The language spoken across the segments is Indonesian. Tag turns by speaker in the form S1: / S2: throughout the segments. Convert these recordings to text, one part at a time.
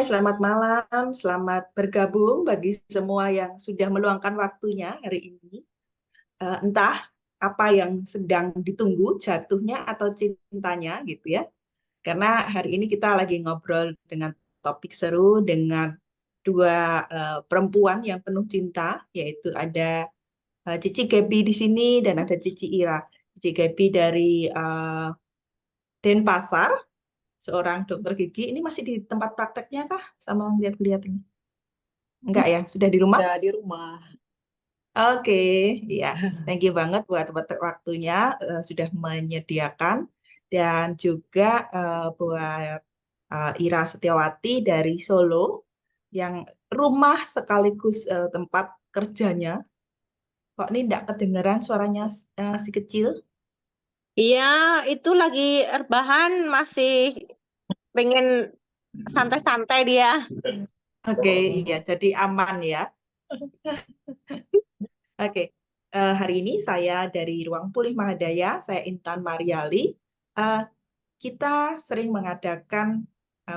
S1: selamat malam, selamat bergabung bagi semua yang sudah meluangkan waktunya hari ini. Entah apa yang sedang ditunggu, jatuhnya atau cintanya gitu ya. Karena hari ini kita lagi ngobrol dengan topik seru dengan dua perempuan yang penuh cinta, yaitu ada Cici Gebi di sini dan ada Cici Ira. Cici Gebi dari Denpasar, seorang dokter gigi. Ini masih di tempat prakteknya kah? Sama lihat-lihat ini. Enggak ya, sudah di rumah?
S2: Udah di rumah.
S1: Oke, ya. Thank you banget buat waktunya sudah menyediakan dan juga buat Ira Setiawati dari Solo yang rumah sekaligus tempat kerjanya. Kok ini enggak kedengeran suaranya si kecil?
S3: Iya, itu lagi rebahan masih pengen santai-santai dia.
S1: Oke, iya, jadi aman ya. Oke, hari ini saya dari Ruang Pulih Mahadaya, saya Intan Mariali. Eh, kita sering mengadakan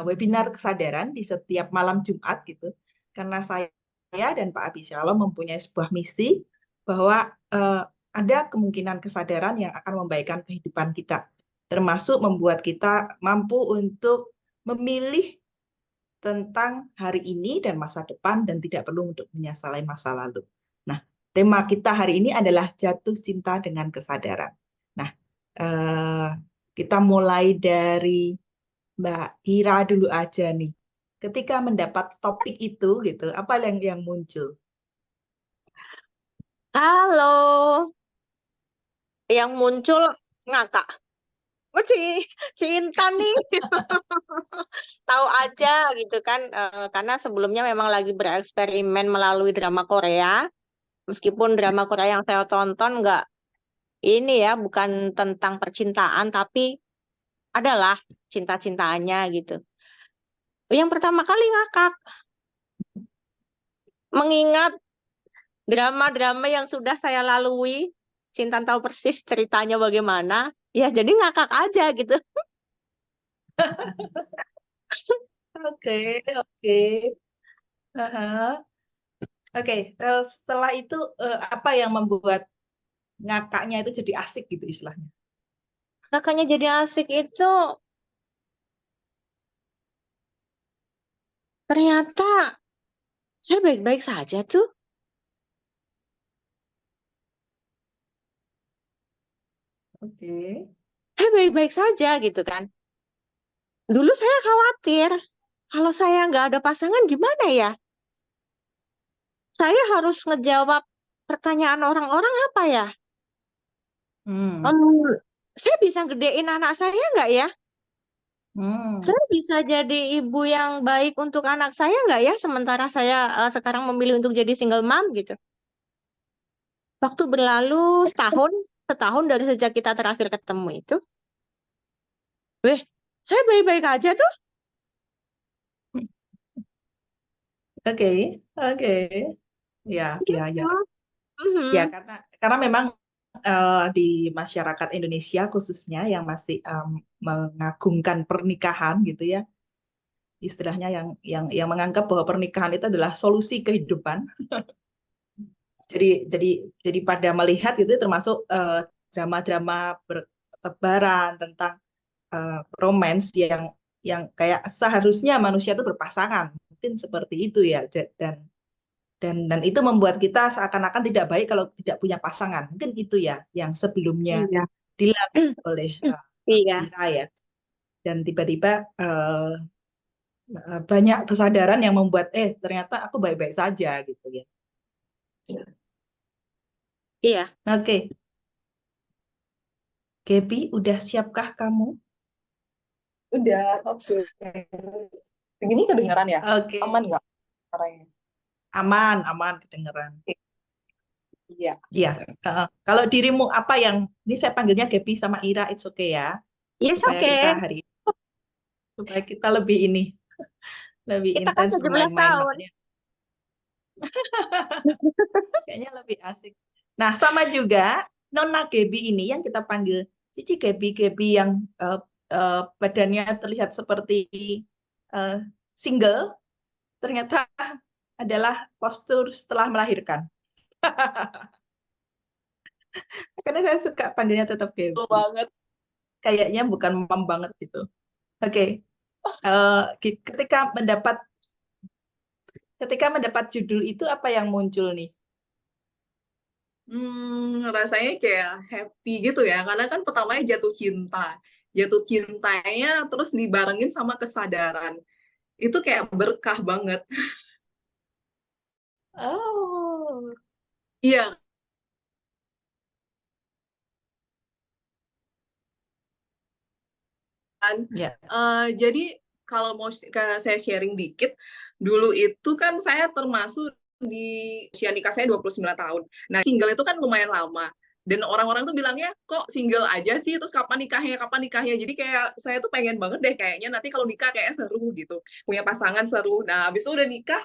S1: webinar kesadaran di setiap malam Jumat gitu, karena saya dan Pak Abi Shalom mempunyai sebuah misi bahwa ada kemungkinan kesadaran yang akan membaikkan kehidupan kita, termasuk membuat kita mampu untuk memilih tentang hari ini dan masa depan dan tidak perlu untuk menyesali masa lalu. Nah, tema kita hari ini adalah jatuh cinta dengan kesadaran. Nah, eh, kita mulai dari Mbak Ira dulu aja nih. Ketika mendapat topik itu gitu, apa yang muncul?
S3: Halo, yang muncul ngakak. Oh, cinta nih. Tahu aja gitu kan, karena sebelumnya memang lagi bereksperimen melalui drama Korea. Meskipun drama Korea yang saya tonton nggak ini ya, bukan tentang percintaan, tapi adalah cinta-cintaannya gitu. Yang pertama kali ngakak, mengingat drama-drama yang sudah saya lalui, Cinta tahu persis ceritanya bagaimana. Ya, jadi ngakak aja gitu.
S1: Oke, oke. Aha. Oke, setelah itu apa yang membuat ngakaknya itu jadi asik gitu istilahnya?
S3: Kakaknya jadi asik itu ternyata saya baik-baik saja tuh.
S1: Oke.
S3: Saya baik-baik saja gitu kan. Dulu saya khawatir, kalau saya nggak ada pasangan gimana ya? Saya harus ngejawab pertanyaan orang-orang apa ya?
S1: Hmm.
S3: Hmm, saya bisa gedein anak saya nggak ya?
S1: Hmm.
S3: Saya bisa jadi ibu yang baik untuk anak saya nggak ya? Sementara saya sekarang memilih untuk jadi single mom gitu. Waktu berlalu setahun dari sejak kita terakhir ketemu itu. Weh, saya baik-baik aja tuh.
S1: Oke, oke. Ya, ya, ya.
S3: Gitu.
S1: Ya,
S3: Mhm.
S1: karena memang di masyarakat Indonesia khususnya yang masih mengagungkan pernikahan gitu ya, istilahnya yang menganggap bahwa pernikahan itu adalah solusi kehidupan. Jadi pada melihat itu termasuk drama-drama bertebaran tentang romance yang kayak seharusnya manusia itu berpasangan, mungkin seperti itu ya. Dan itu membuat kita seakan-akan tidak baik kalau tidak punya pasangan. Mungkin itu ya yang sebelumnya
S3: Iya.
S1: dilakukan oleh
S3: Iya.
S1: Ira ya. Dan tiba-tiba banyak kesadaran yang membuat ternyata aku baik-baik saja gitu ya.
S3: Iya.
S1: Oke, Gaby, udah siapkah kamu?
S2: Udah, oke. Begini kedengeran ya?
S1: Oke,
S2: Aman nggak suaranya?
S1: aman, aman kedengeran.
S2: Iya.
S1: Iya, kalau dirimu apa yang ini saya panggilnya Gaby sama Ira, it's okay ya,
S3: Yes,
S1: supaya
S3: oke.
S1: kita hari ini supaya kita lebih ini lebih
S3: Kita kan
S1: intens
S3: 17
S1: bermain-main
S3: tahun.
S1: makanya kayaknya lebih asik. Nah, sama juga Nona Gaby ini yang kita panggil Cici Gaby, Gaby yang badannya terlihat seperti single ternyata adalah postur setelah melahirkan. Karena saya suka panggilnya tetap
S2: Betul
S1: Gaby.
S2: banget.
S1: Kayaknya bukan mom banget gitu. Oke. Ketika mendapat judul itu apa yang muncul nih?
S2: Rasanya kayak happy gitu ya, karena kan pertamanya jatuh cinta. Jatuh cintanya terus dibarengin sama kesadaran. Itu kayak berkah banget.
S1: Oh,
S2: Iya, kan.
S1: ya.
S2: Jadi kalau mau saya sharing dikit, dulu itu kan saya termasuk di usia nikah saya 29 tahun. Nah, single itu kan lumayan lama. Dan orang-orang tuh bilangnya, kok single aja sih, terus kapan nikahnya, kapan nikahnya. Jadi kayak saya tuh pengen banget deh kayaknya nanti kalau nikah kayak seru gitu. Punya pasangan seru. Nah, habis itu udah nikah,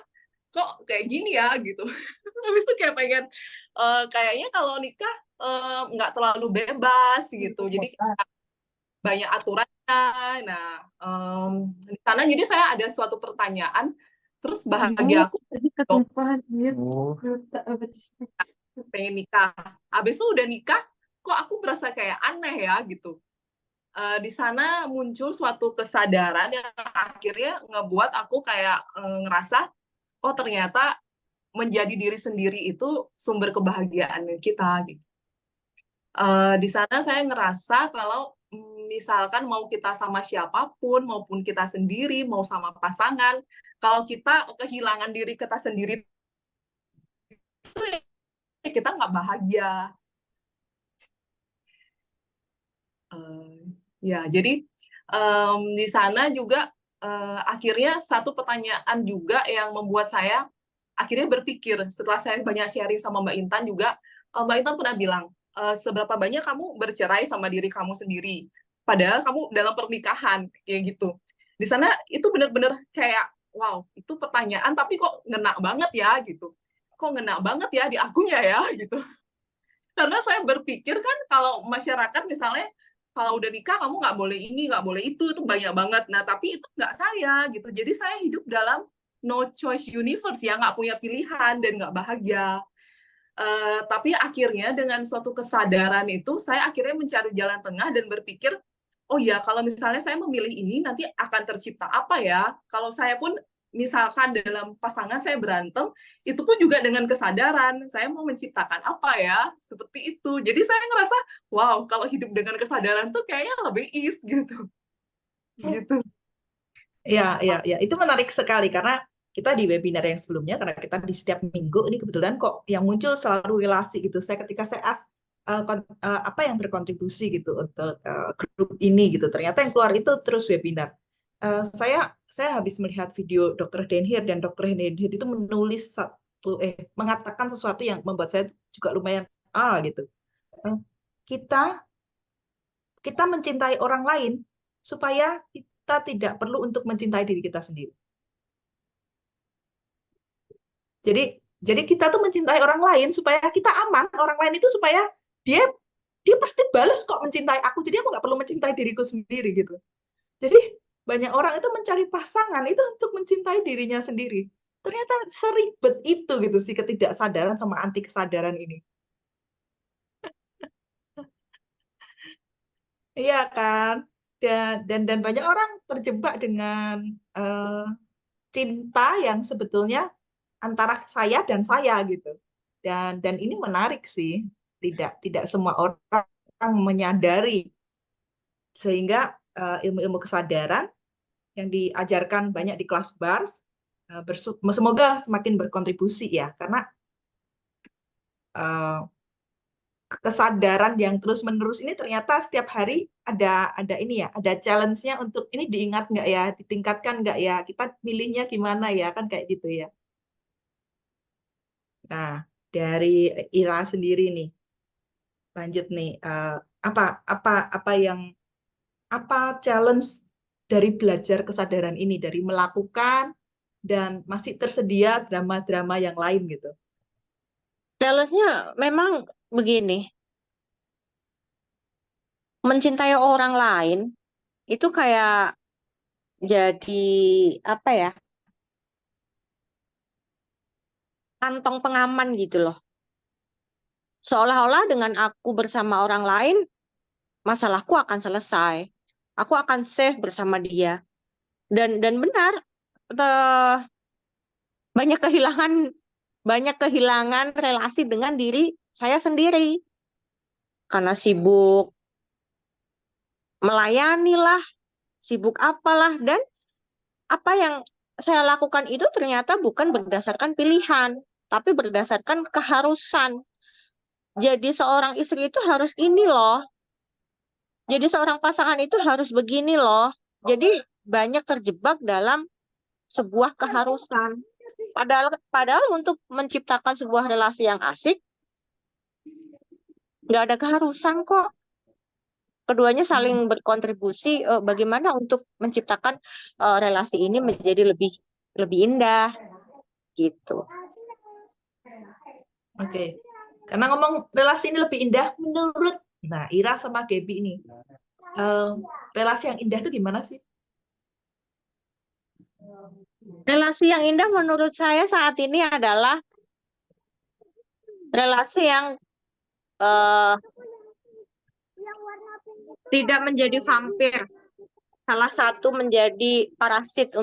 S2: kok kayak gini ya gitu. Habis itu kayak pengen, kayaknya kalau nikah nggak terlalu bebas gitu. Jadi banyak aturannya. Nah, di sana jadi saya ada suatu pertanyaan, terus bahagia aku dong pengen nikah. Habis itu udah nikah, kok aku berasa kayak aneh ya gitu. Di sana muncul suatu kesadaran yang akhirnya ngebuat aku kayak ngerasa, oh ternyata menjadi diri sendiri itu sumber kebahagiaan kita gitu. Di sana saya ngerasa kalau misalkan mau kita sama siapapun, maupun kita sendiri, mau sama pasangan, kalau kita kehilangan diri kita sendiri, itu kita nggak bahagia. Ya, jadi di sana juga akhirnya satu pertanyaan juga yang membuat saya akhirnya berpikir, setelah saya banyak sharing sama Mbak Intan juga, Mbak Intan pernah bilang, seberapa banyak kamu bercerai sama diri kamu sendiri, padahal kamu dalam pernikahan, kayak gitu. Di sana itu benar-benar kayak, wow, itu pertanyaan tapi kok ngena banget ya, gitu. Kok ngena banget ya di akunya ya, gitu. Karena saya berpikir kan kalau masyarakat misalnya, kalau udah nikah kamu nggak boleh ini, nggak boleh itu banyak banget. Nah, tapi itu nggak saya, gitu. Jadi saya hidup dalam no choice universe ya, nggak punya pilihan dan nggak bahagia. Tapi akhirnya dengan suatu kesadaran itu, saya akhirnya mencari jalan tengah dan berpikir, oh ya, kalau misalnya saya memilih ini, nanti akan tercipta apa ya? Kalau saya pun misalkan dalam pasangan saya berantem, itu pun juga dengan kesadaran, saya mau menciptakan apa ya? Seperti itu. Jadi saya ngerasa, wow, kalau hidup dengan kesadaran tuh kayaknya lebih ease gitu. Gitu.
S1: Ya, itu menarik sekali karena kita di webinar yang sebelumnya, karena kita di setiap minggu ini kebetulan kok yang muncul selalu relasi gitu. Ketika saya ask apa yang berkontribusi gitu untuk grup ini gitu, ternyata yang keluar itu terus webinar. Saya habis melihat video Dr. Denhir dan Dr. Denhir itu mengatakan sesuatu yang membuat saya juga lumayan gitu. Kita mencintai orang lain supaya kita tidak perlu untuk mencintai diri kita sendiri. Jadi kita tuh mencintai orang lain supaya kita aman. Orang lain itu supaya dia pasti balas kok mencintai aku. Jadi aku nggak perlu mencintai diriku sendiri gitu. Jadi banyak orang itu mencari pasangan itu untuk mencintai dirinya sendiri. Ternyata seribet itu gitu sih ketidaksadaran sama anti kesadaran ini. Iya kan? Dan banyak orang terjebak dengan cinta yang sebetulnya antara saya dan saya gitu. Dan ini menarik sih. Tidak semua orang menyadari, sehingga ilmu-ilmu kesadaran yang diajarkan banyak di kelas BARS semoga semakin berkontribusi ya, karena kesadaran yang terus-menerus ini ternyata setiap hari ada ini ya, ada challenge-nya untuk ini diingat nggak ya, ditingkatkan nggak ya, kita milihnya gimana ya, kan kayak gitu ya. Nah, dari Ira sendiri nih, lanjut nih, apa challenge dari belajar kesadaran ini, dari melakukan dan masih tersedia drama-drama yang lain gitu.
S3: Challenge-nya memang begini, mencintai orang lain itu kayak jadi apa ya? kantong pengaman gitu loh. Seolah-olah dengan aku bersama orang lain, masalahku akan selesai. Aku akan safe bersama dia. Dan benar, eh, banyak kehilangan relasi dengan diri saya sendiri. Karena sibuk melayani lah, sibuk apalah. Dan apa yang saya lakukan itu ternyata bukan berdasarkan pilihan, tapi berdasarkan keharusan. Jadi seorang istri itu harus ini loh. Jadi seorang pasangan itu harus begini loh. Jadi banyak terjebak dalam sebuah keharusan. Padahal untuk menciptakan sebuah relasi yang asik, nggak ada keharusan kok. Keduanya saling berkontribusi bagaimana untuk menciptakan relasi ini menjadi lebih indah gitu.
S1: Oke. Karena ngomong relasi ini lebih indah menurut Ira sama Gaby ini. Relasi yang indah itu gimana sih?
S3: Relasi yang indah menurut saya saat ini adalah relasi yang tidak menjadi vampir. Salah satu menjadi parasit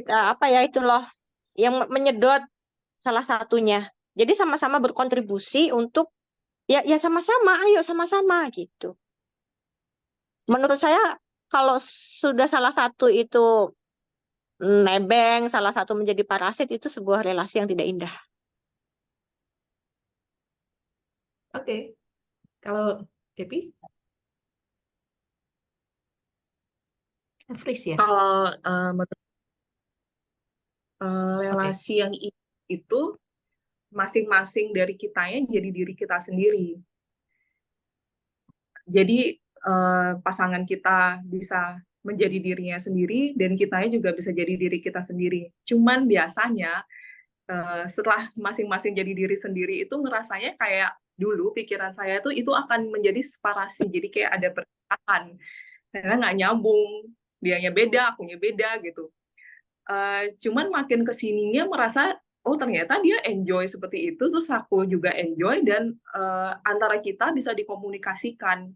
S3: apa ya itu loh yang menyedot salah satunya. Jadi sama-sama berkontribusi untuk ya sama-sama, ayo sama-sama gitu. Menurut saya kalau sudah salah satu itu nebeng, salah satu menjadi parasit, itu sebuah relasi yang tidak indah.
S1: Oke. Kalau Gaby? Freeze ya?
S2: Kalau
S1: Oke.
S2: relasi yang itu masing-masing dari kitanya jadi diri kita sendiri. Jadi pasangan kita bisa menjadi dirinya sendiri dan kitanya juga bisa jadi diri kita sendiri. Cuman biasanya setelah masing-masing jadi diri sendiri itu ngerasanya kayak dulu pikiran saya tuh itu akan menjadi separasi. Jadi kayak ada perpecahan karena nggak nyambung, dianya beda, akunya beda gitu. Cuman makin kesininya merasa oh ternyata dia enjoy seperti itu, terus aku juga enjoy dan antara kita bisa dikomunikasikan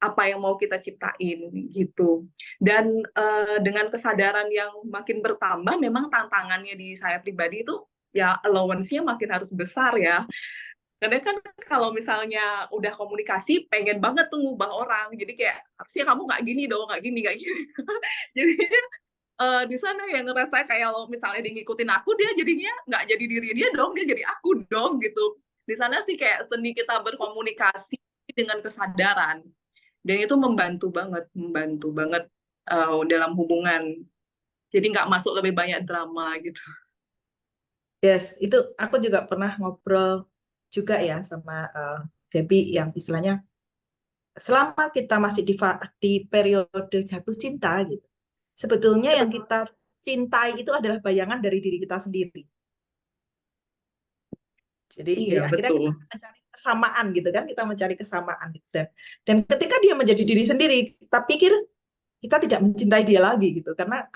S2: apa yang mau kita ciptain gitu. Dan dengan kesadaran yang makin bertambah, memang tantangannya di saya pribadi itu ya allowance-nya makin harus besar ya. Karena kan kalau misalnya udah komunikasi, pengen banget tuh ngubah orang. Jadi kayak, harusnya kamu nggak gini dong, nggak gini, nggak gini. Jadi di sana yang ngerasa kayak lo misalnya dia ngikutin aku, dia jadinya nggak jadi diri dia dong, dia jadi aku dong gitu. Di sana sih kayak seni kita berkomunikasi dengan kesadaran. Dan itu membantu banget dalam hubungan. Jadi nggak masuk lebih banyak drama gitu.
S1: Yes, itu aku juga pernah ngobrol juga ya sama Gaby yang istilahnya selama kita masih di periode jatuh cinta gitu. Sebetulnya yang kita cintai itu adalah bayangan dari diri kita sendiri. Jadi
S2: Iya,
S1: akhirnya
S2: betul.
S1: kita mencari kesamaan gitu kan, kita mencari kesamaan gitu. Dan ketika dia menjadi diri sendiri, kita pikir kita tidak mencintai dia lagi gitu karena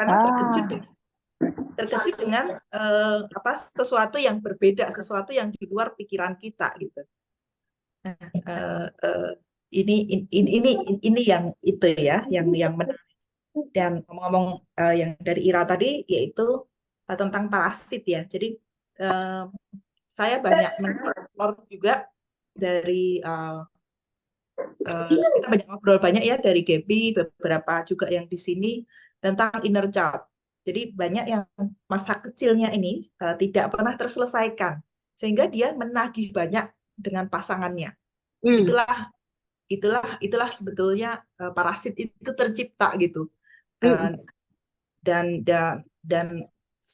S1: terkejut dengan apa sesuatu yang berbeda, sesuatu yang di luar pikiran kita gitu. Nah, ini yang itu ya, yang menarik. Dan ngomong-ngomong yang dari Ira tadi yaitu tentang parasit ya. Jadi saya banyak mengeksplor juga dari kita banyak ngobrol banyak ya dari Gaby, beberapa juga yang di sini tentang inner child. Jadi banyak yang masa kecilnya ini tidak pernah terselesaikan sehingga dia menagih banyak dengan pasangannya. Itulah sebetulnya parasit itu tercipta gitu. Dan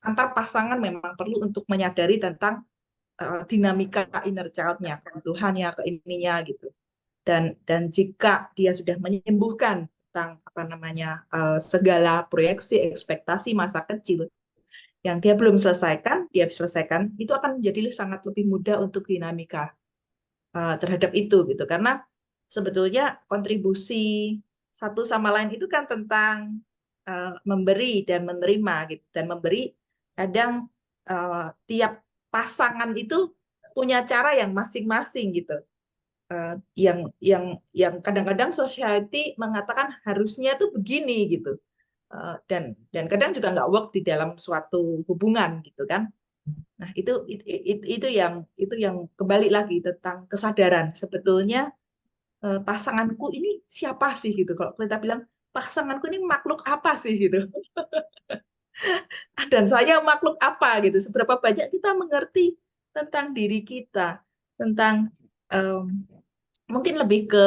S1: antar pasangan memang perlu untuk menyadari tentang dinamika inner child-nya, kebutuhannya, keininya gitu. Dan jika dia sudah menyembuhkan tentang apa namanya segala proyeksi ekspektasi masa kecil yang dia belum selesaikan, dia selesaikan, itu akan menjadi sangat lebih mudah untuk dinamika terhadap itu gitu. Karena sebetulnya kontribusi satu sama lain itu kan tentang memberi dan menerima gitu. Dan memberi kadang tiap pasangan itu punya cara yang masing-masing gitu. Yang kadang-kadang society mengatakan harusnya tuh begini gitu. Dan kadang juga nggak work di dalam suatu hubungan gitu kan. Nah, itu yang kembali lagi tentang kesadaran. Sebetulnya pasanganku ini siapa sih gitu. Kalau kita bilang pasanganku ini makhluk apa sih gitu. Dan saya makhluk apa gitu. Seberapa banyak kita mengerti tentang diri kita, tentang mungkin lebih ke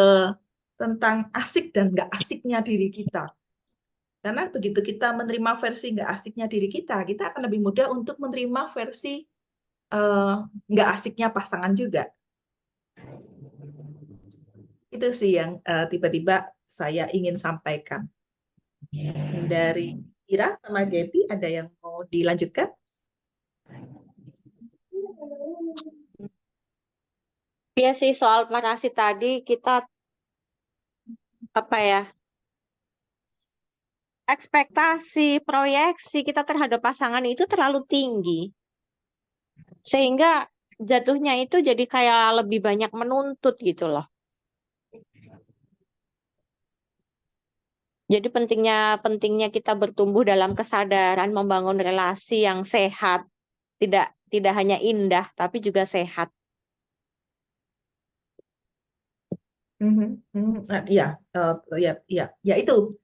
S1: tentang asik dan nggak asiknya diri kita. Karena begitu kita menerima versi nggak asiknya diri kita, kita akan lebih mudah untuk menerima versi nggak asiknya pasangan juga. Itu sih yang tiba-tiba saya ingin sampaikan. Dari Ira sama Gaby, ada yang mau dilanjutkan?
S3: Iya sih, soal parasit tadi kita apa ya, ekspektasi, proyeksi kita terhadap pasangan itu terlalu tinggi. Sehingga jatuhnya itu jadi kayak lebih banyak menuntut gitu loh. Jadi pentingnya kita bertumbuh dalam kesadaran, membangun relasi yang sehat, tidak hanya indah tapi juga sehat.
S1: Iya, ya itu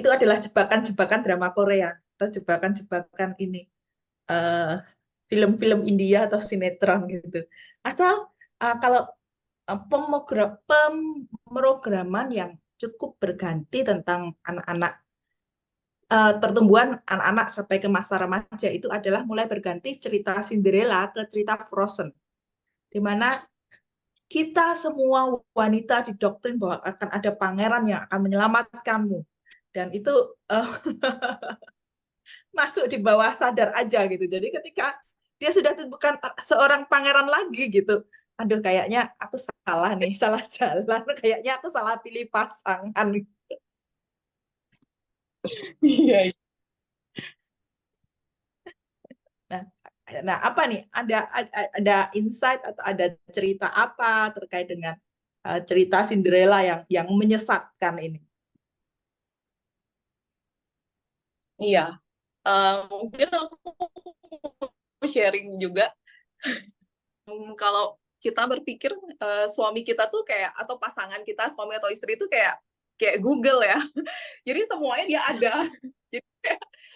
S1: adalah jebakan-jebakan drama Korea atau jebakan-jebakan ini film-film India atau sinetron gitu. Atau kalau pemrograman yang cukup berganti tentang anak-anak pertumbuhan anak-anak sampai ke masa remaja itu adalah mulai berganti cerita Cinderella ke cerita Frozen, di mana kita semua wanita didoktrin bahwa akan ada pangeran yang akan menyelamatkanmu, dan itu masuk di bawah sadar aja gitu. Jadi ketika dia sudah bukan seorang pangeran lagi gitu, aduh kayaknya aku salah nih, salah jalan, kayaknya aku salah pilih pasangan.
S2: Iya.
S1: Nah, apa nih? Ada insight atau ada cerita apa terkait dengan cerita Cinderella yang menyesatkan ini?
S2: Iya. Mungkin aku mau sharing juga. Kalau kita berpikir suami kita tuh kayak, atau pasangan kita, suami atau istri itu kayak Google ya. Jadi semuanya dia ada. Jadi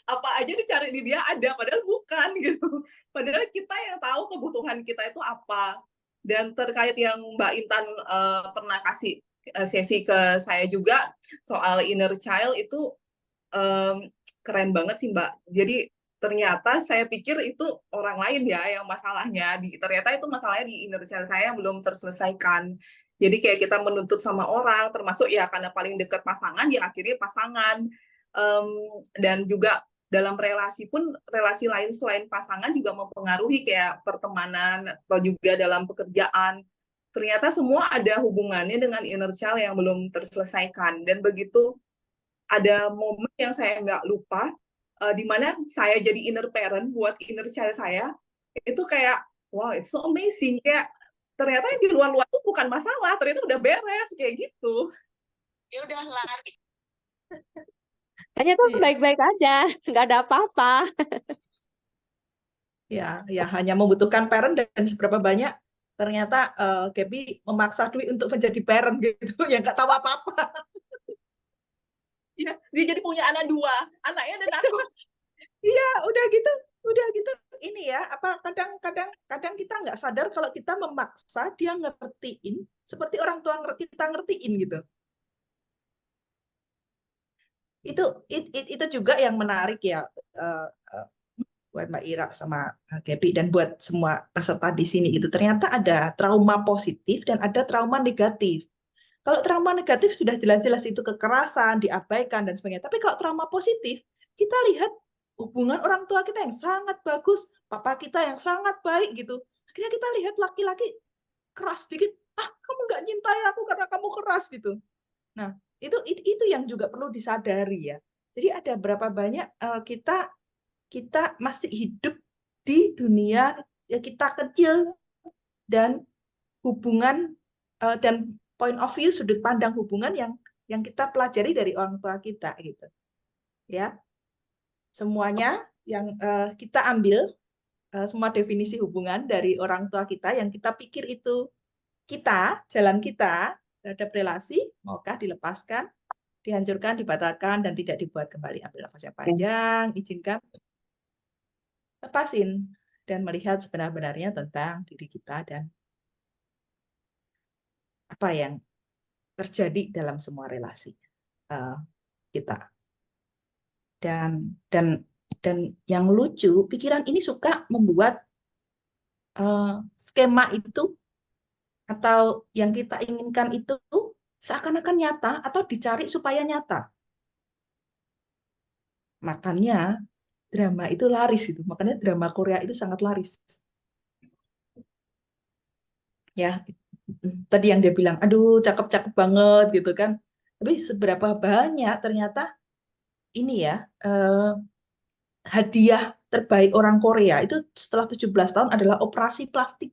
S2: apa aja dicari di dia ada, padahal bukan gitu. Padahal kita yang tahu kebutuhan kita itu apa. Dan terkait yang Mbak Intan pernah kasih sesi ke saya juga soal inner child itu keren banget sih Mbak. Jadi ternyata saya pikir itu orang lain ya yang masalahnya, ternyata itu masalahnya di inner child saya yang belum terselesaikan. Jadi kayak kita menuntut sama orang, termasuk ya karena paling dekat pasangan, ya akhirnya pasangan. Dan juga dalam relasi pun, relasi lain selain pasangan juga mempengaruhi kayak pertemanan atau juga dalam pekerjaan. Ternyata semua ada hubungannya dengan inner child yang belum terselesaikan. Dan begitu ada momen yang saya nggak lupa, di mana saya jadi inner parent buat inner child saya, itu kayak, wow, it's so amazing. Kayak ternyata yang di luar-luar itu bukan masalah, ternyata udah beres, kayak gitu.
S3: Ya udah lari. Ternyata baik-baik aja, nggak ada apa-apa.
S1: Ya, hanya membutuhkan parent, dan seberapa banyak ternyata Gaby memaksa Dwi untuk menjadi parent gitu, yang nggak tahu apa-apa.
S2: Ya, dia jadi punya anak 2, anaknya dan aku.
S1: Iya, udah gitu ini ya, apa kadang kita nggak sadar kalau kita memaksa dia ngertiin seperti orang tua kita ngertiin gitu. Itu juga yang menarik ya, buat Mbak Ira sama Gaby dan buat semua peserta di sini. Itu ternyata ada trauma positif dan ada trauma negatif. Kalau trauma negatif sudah jelas-jelas itu kekerasan, diabaikan dan sebagainya. Tapi kalau trauma positif, kita lihat hubungan orang tua kita yang sangat bagus, papa kita yang sangat baik gitu. Akhirnya kita lihat laki-laki keras dikit, kamu nggak nyintai aku karena kamu keras gitu. Nah, itu yang juga perlu disadari ya. Jadi ada berapa banyak kita kita masih hidup di dunia kita kecil dan hubungan dan point of view sudut pandang hubungan yang kita pelajari dari orang tua kita gitu. Ya. Semuanya yang kita ambil semua definisi hubungan dari orang tua kita yang kita pikir itu jalan kita terhadap relasi, maukah dilepaskan, dihancurkan, dibatalkan, dan tidak dibuat kembali. Ambil nafas yang panjang, izinkan, lepasin, dan melihat sebenar-benarnya tentang diri kita dan apa yang terjadi dalam semua relasi kita. Dan yang lucu, pikiran ini suka membuat skema itu atau yang kita inginkan itu seakan-akan nyata atau dicari supaya nyata. Makanya drama itu laris itu. Makanya drama Korea itu sangat laris. Ya, tadi yang dia bilang, aduh cakep-cakep banget gitu kan. Tapi seberapa banyak ternyata ini ya hadiah terbaik orang Korea itu setelah 17 tahun adalah operasi plastik.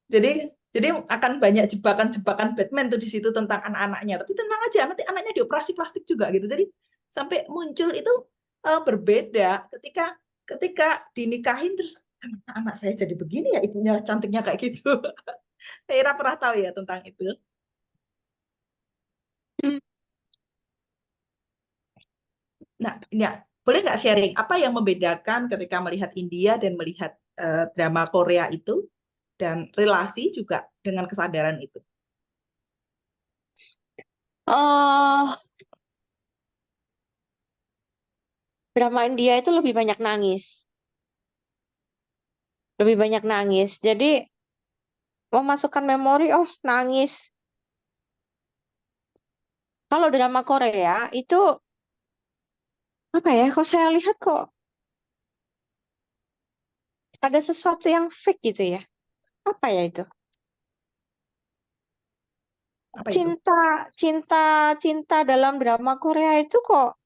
S1: Jadi akan banyak jebakan-jebakan Batman tuh di situ tentang anak-anaknya. Tapi tenang aja, nanti anaknya dioperasi plastik juga gitu. Jadi sampai muncul itu berbeda ketika dinikahin terus anak saya jadi begini ya, ibunya cantiknya kayak gitu. Saya pernah tahu ya tentang itu. Nah, ya, boleh nggak sharing apa yang membedakan ketika melihat India dan melihat drama Korea itu dan relasi juga dengan kesadaran itu?
S3: Oh, drama India itu lebih banyak nangis. Lebih banyak nangis. Jadi memasukkan memori, oh nangis. Kalau drama Korea itu apa ya? Kalau saya lihat kok ada sesuatu yang fake gitu ya. Apa ya itu?
S1: Apa itu?
S3: Cinta dalam drama Korea itu kok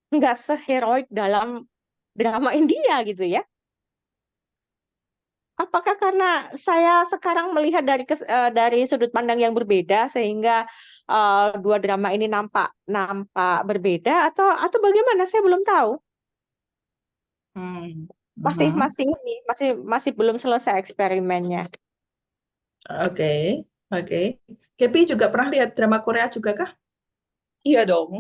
S3: nggak seheroik dalam drama India gitu ya. Apakah karena saya sekarang melihat dari sudut pandang yang berbeda sehingga dua drama ini nampak berbeda atau bagaimana? Saya belum tahu. Masih
S1: Mhm.
S3: masih ini masih belum selesai eksperimennya.
S1: Oke, oke. Kepi juga pernah lihat drama Korea juga kah?
S2: Iya dong.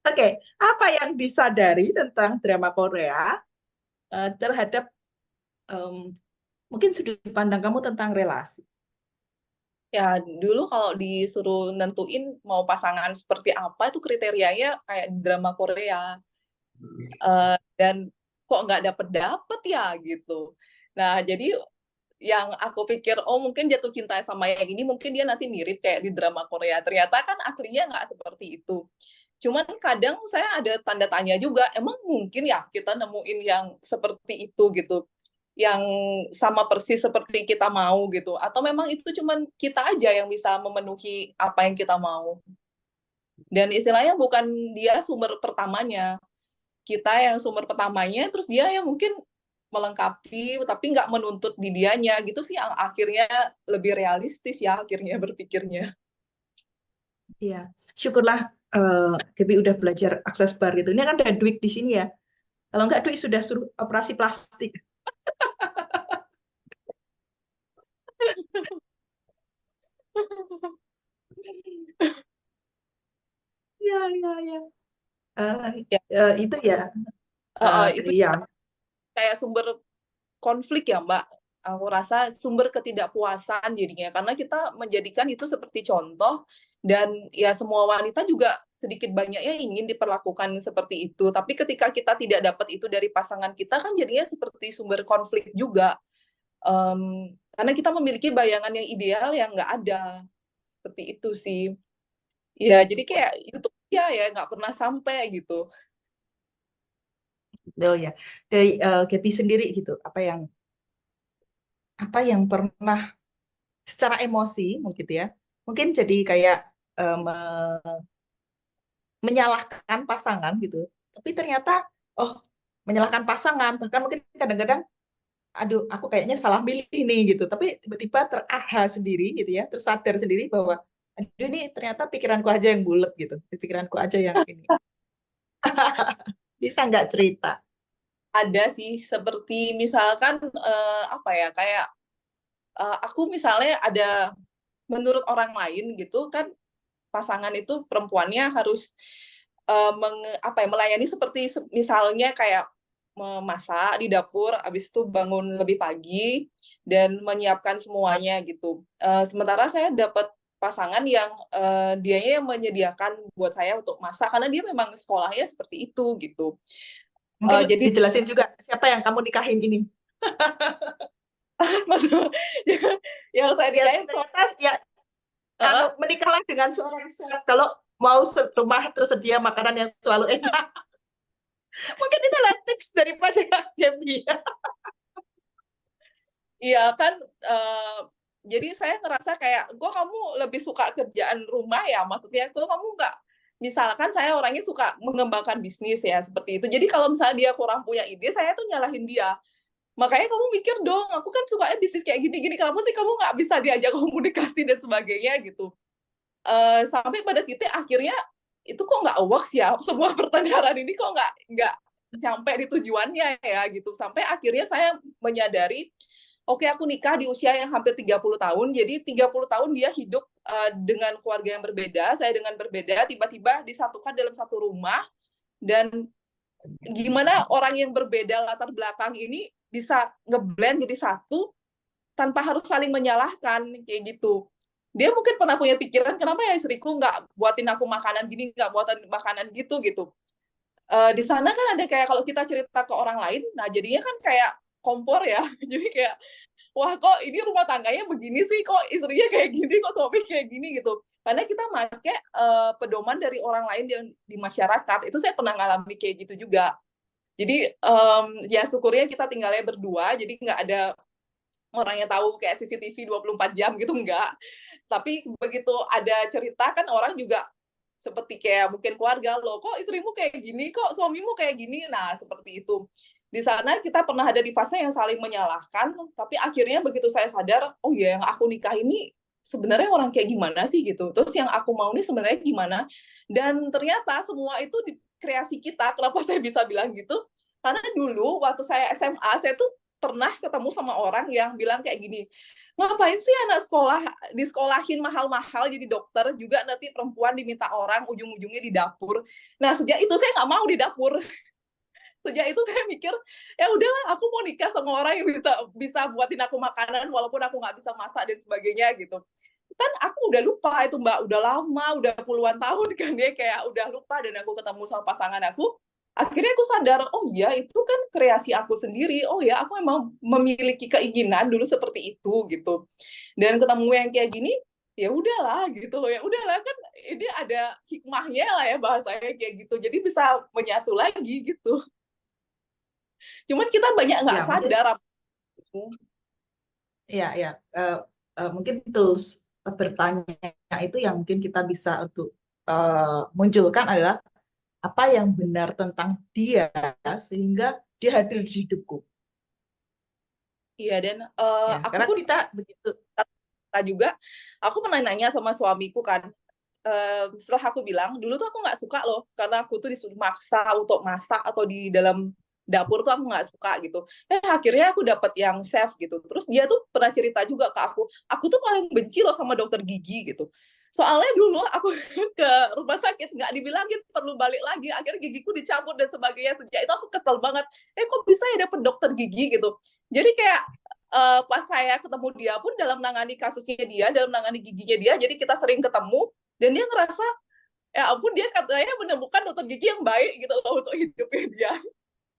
S1: Oke, apa yang disadari tentang drama Korea terhadap mungkin sudut pandang kamu tentang relasi?
S2: Ya, dulu kalau disuruh nentuin mau pasangan seperti apa, itu kriterianya kayak drama Korea. Dan kok nggak dapet-dapet ya, gitu. Nah, jadi yang aku pikir, oh mungkin jatuh cinta sama yang ini, mungkin dia nanti mirip kayak di drama Korea. Ternyata kan aslinya nggak seperti itu. Cuman kadang saya ada tanda tanya juga, emang mungkin ya kita nemuin yang seperti itu gitu, yang sama persis seperti kita mau gitu, atau memang itu cuman kita aja yang bisa memenuhi apa yang kita mau. Dan istilahnya bukan dia sumber pertamanya, kita yang sumber pertamanya, terus dia yang mungkin melengkapi tapi nggak menuntut di dianya gitu sih, yang akhirnya lebih realistis ya akhirnya berpikirnya.
S1: Iya, syukurlah Kepi udah belajar akses bar gitu. Ini kan ada Dwik di sini ya. Kalau nggak Dwik sudah suruh operasi plastik. Iya, iya, iya.
S2: Ya,
S1: Itu ya,
S2: itu
S1: iya.
S2: kayak sumber konflik ya Mbak. Aku rasa sumber ketidakpuasan jadinya, karena kita menjadikan itu seperti contoh, dan ya semua wanita juga sedikit banyaknya ingin diperlakukan seperti itu. Tapi ketika kita tidak dapat itu dari pasangan kita, kan jadinya seperti sumber konflik juga. Karena kita memiliki bayangan yang ideal yang nggak ada. Seperti itu sih. Ya, jadi kayak itu ya nggak pernah sampai gitu.
S1: Oh ya, dari Kepi sendiri gitu, apa yang pernah secara emosi mungkin ya, mungkin jadi kayak menyalahkan pasangan gitu. Tapi ternyata menyalahkan pasangan, bahkan mungkin kadang-kadang aduh aku kayaknya salah milih nih gitu. Tapi tiba-tiba teraha sendiri gitu ya, tersadar sendiri bahwa aduh ini ternyata pikiranku aja yang bulat gitu. Pikiranku aja yang ini. Bisa nggak cerita?
S2: Ada sih, seperti misalkan apa ya, kayak aku misalnya ada, menurut orang lain gitu kan, pasangan itu perempuannya harus melayani seperti misalnya kayak memasak di dapur, habis itu bangun lebih pagi dan menyiapkan semuanya gitu. Sementara saya dapat pasangan yang dianya yang menyediakan buat saya untuk masak karena dia memang sekolahnya seperti itu gitu.
S1: Mungkin
S2: Jadi
S1: dijelasin juga siapa yang kamu nikahin ini.
S2: yang saya
S1: Ya
S2: nikahin
S1: ternyata ya menikahlah dengan seorang chef kalau mau rumah tersedia makanan yang selalu enak. Mungkin itu adalah tips daripada Gaby.
S2: iya kan, jadi saya ngerasa kayak, kok kamu lebih suka kerjaan rumah ya? Maksudnya, kok kamu nggak, misalkan saya orangnya suka mengembangkan bisnis ya, seperti itu. Jadi kalau misalnya dia kurang punya ide, saya tuh nyalahin dia. Makanya kamu mikir dong, aku kan sukanya bisnis kayak gini-gini, kenapa sih kamu nggak bisa diajak komunikasi dan sebagainya gitu. Sampai pada titik akhirnya, itu kok nggak works ya, semua pertengkaran ini kok nggak sampai di tujuannya ya gitu. Sampai akhirnya saya menyadari, oke, aku nikah di usia yang hampir 30 tahun, jadi 30 tahun dia hidup dengan keluarga yang berbeda, saya dengan berbeda, tiba-tiba disatukan dalam satu rumah, dan gimana orang yang berbeda latar belakang ini bisa ngeblend jadi satu tanpa harus saling menyalahkan, kayak gitu. Dia mungkin pernah punya pikiran, kenapa ya istriku nggak buatin aku makanan gini, nggak buatin makanan gitu, gitu. Di sana kan ada kayak kalau kita cerita ke orang lain, nah jadinya kan kayak kompor ya, jadi kayak, wah kok ini rumah tangganya begini sih, kok istrinya kayak gini, kok suami kayak gini gitu. Karena kita pakai pedoman dari orang lain yang di masyarakat. Itu saya pernah ngalami kayak gitu juga. Jadi ya syukurnya kita tinggalnya berdua, jadi nggak ada orang yang tahu kayak CCTV 24 jam gitu, enggak. Tapi begitu ada cerita kan orang juga seperti kayak mungkin keluarga, loh kok istrimu kayak gini, kok suamimu kayak gini. Nah, seperti itu. Di sana kita pernah ada di fase yang saling menyalahkan, tapi akhirnya begitu saya sadar, oh ya yang aku nikah ini sebenarnya orang kayak gimana sih gitu. Terus yang aku mau ini sebenarnya gimana. Dan ternyata semua itu di kreasi kita. Kenapa saya bisa bilang gitu? Karena dulu waktu saya SMA, saya tuh pernah ketemu sama orang yang bilang kayak gini, ngapain sih anak sekolah disekolahin mahal-mahal jadi dokter, juga nanti perempuan diminta orang ujung-ujungnya di dapur. Nah, sejak itu saya nggak mau di dapur. Sejak itu saya mikir, ya udahlah aku mau nikah sama orang yang bisa bisa buatin aku makanan walaupun aku nggak bisa masak dan sebagainya gitu. Kan aku udah lupa itu Mbak, udah lama, udah puluhan tahun kan dia kayak udah lupa, dan aku ketemu sama pasangan aku, akhirnya aku sadar, oh iya itu kan kreasi aku sendiri, oh ya aku memang memiliki keinginan dulu seperti itu gitu. Dan ketemu yang kayak gini, ya udahlah gitu loh, ya udahlah kan ini ada hikmahnya lah ya bahasanya kayak gitu. Jadi bisa menyatu lagi gitu. Cuman kita banyak nggak
S1: Ya mungkin
S2: sadar.
S1: ya mungkin tools bertanya itu yang mungkin kita bisa untuk munculkan adalah apa yang benar tentang dia sehingga dia hadir di hidupku.
S2: Iya, dan
S1: Ya,
S2: aku
S1: karena
S2: pun
S1: kita begitu.
S2: juga, aku pernah nanya sama suamiku kan, setelah aku bilang, dulu tuh aku nggak suka loh, karena aku tuh disuruh maksa untuk masak atau di dalam dapur tuh aku nggak suka gitu. Akhirnya aku dapet yang chef gitu. Terus dia tuh pernah cerita juga ke aku tuh paling benci loh sama dokter gigi gitu. Soalnya dulu aku ke rumah sakit nggak dibilangin perlu balik lagi, akhirnya gigiku dicabut dan sebagainya. Sejak itu aku kesel banget. Kok bisa ya dapet dokter gigi gitu? Jadi kayak pas saya ketemu dia pun dalam menangani kasusnya dia, dalam menangani giginya dia, jadi kita sering ketemu, dan dia ngerasa, ya ampun dia katanya menemukan dokter gigi yang baik gitu loh untuk hidupnya dia.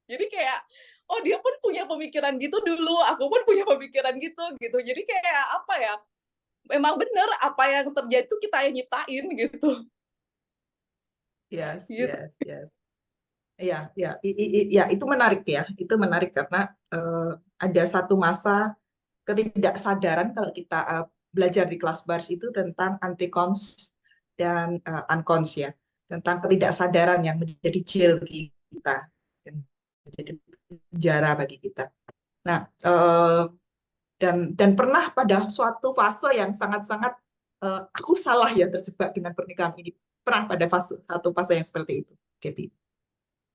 S2: Jadi kayak, oh dia pun punya pemikiran gitu dulu, aku pun punya pemikiran gitu gitu. Jadi kayak apa ya? Memang bener apa yang terjadi itu kita yang nyiptain gitu.
S1: Yes,
S2: Gitu.
S1: yes, yes. Ya, itu menarik ya. Itu menarik karena ada satu masa ketidaksadaran kalau kita belajar di kelas bars itu tentang antikons dan unconscious ya, tentang ketidaksadaran yang menjadi jail kita, yang menjadi penjara bagi kita. Nah, dan pernah pada suatu fase yang sangat-sangat aku salah ya terjebak dengan pernikahan ini. Pernah pada satu fase yang seperti itu, Gaby?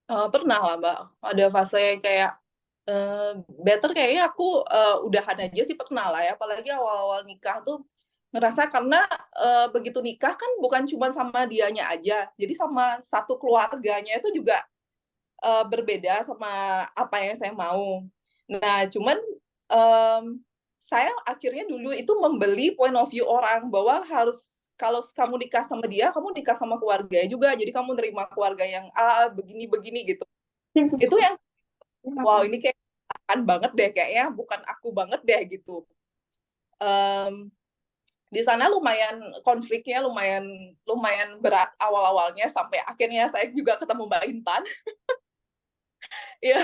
S2: Pernah lah Mbak, ada fase kayak better kayaknya aku udahan aja sih, pernah lah ya, apalagi awal-awal nikah tuh ngerasa karena begitu nikah kan bukan cuma sama dianya aja, jadi sama satu keluarganya itu juga berbeda sama apa yang saya mau. Nah, cuman saya akhirnya dulu itu membeli point of view orang bahwa harus kalau kamu nikah sama dia, kamu nikah sama keluarganya juga. Jadi kamu nerima keluarga yang begini-begini gitu. Itu yang wow ini kayak akan banget deh kayaknya, bukan aku banget deh gitu. Di sana lumayan konfliknya lumayan berat awal-awalnya sampai akhirnya saya juga ketemu Mbak Intan. Ya,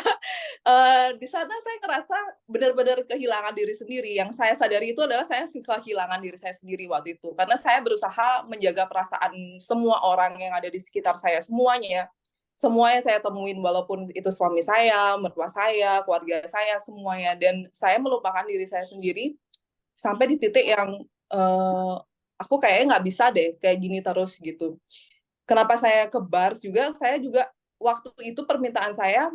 S2: di sana saya ngerasa benar-benar kehilangan diri sendiri. Yang saya sadari itu adalah saya kehilangan diri saya sendiri waktu itu. Karena saya berusaha menjaga perasaan semua orang yang ada di sekitar saya, semuanya. Semua yang saya temuin, walaupun itu suami saya, mertua saya, keluarga saya, semuanya. Dan saya melupakan diri saya sendiri sampai di titik yang aku kayaknya nggak bisa deh kayak gini terus gitu. Kenapa saya ke bars juga, saya juga waktu itu permintaan saya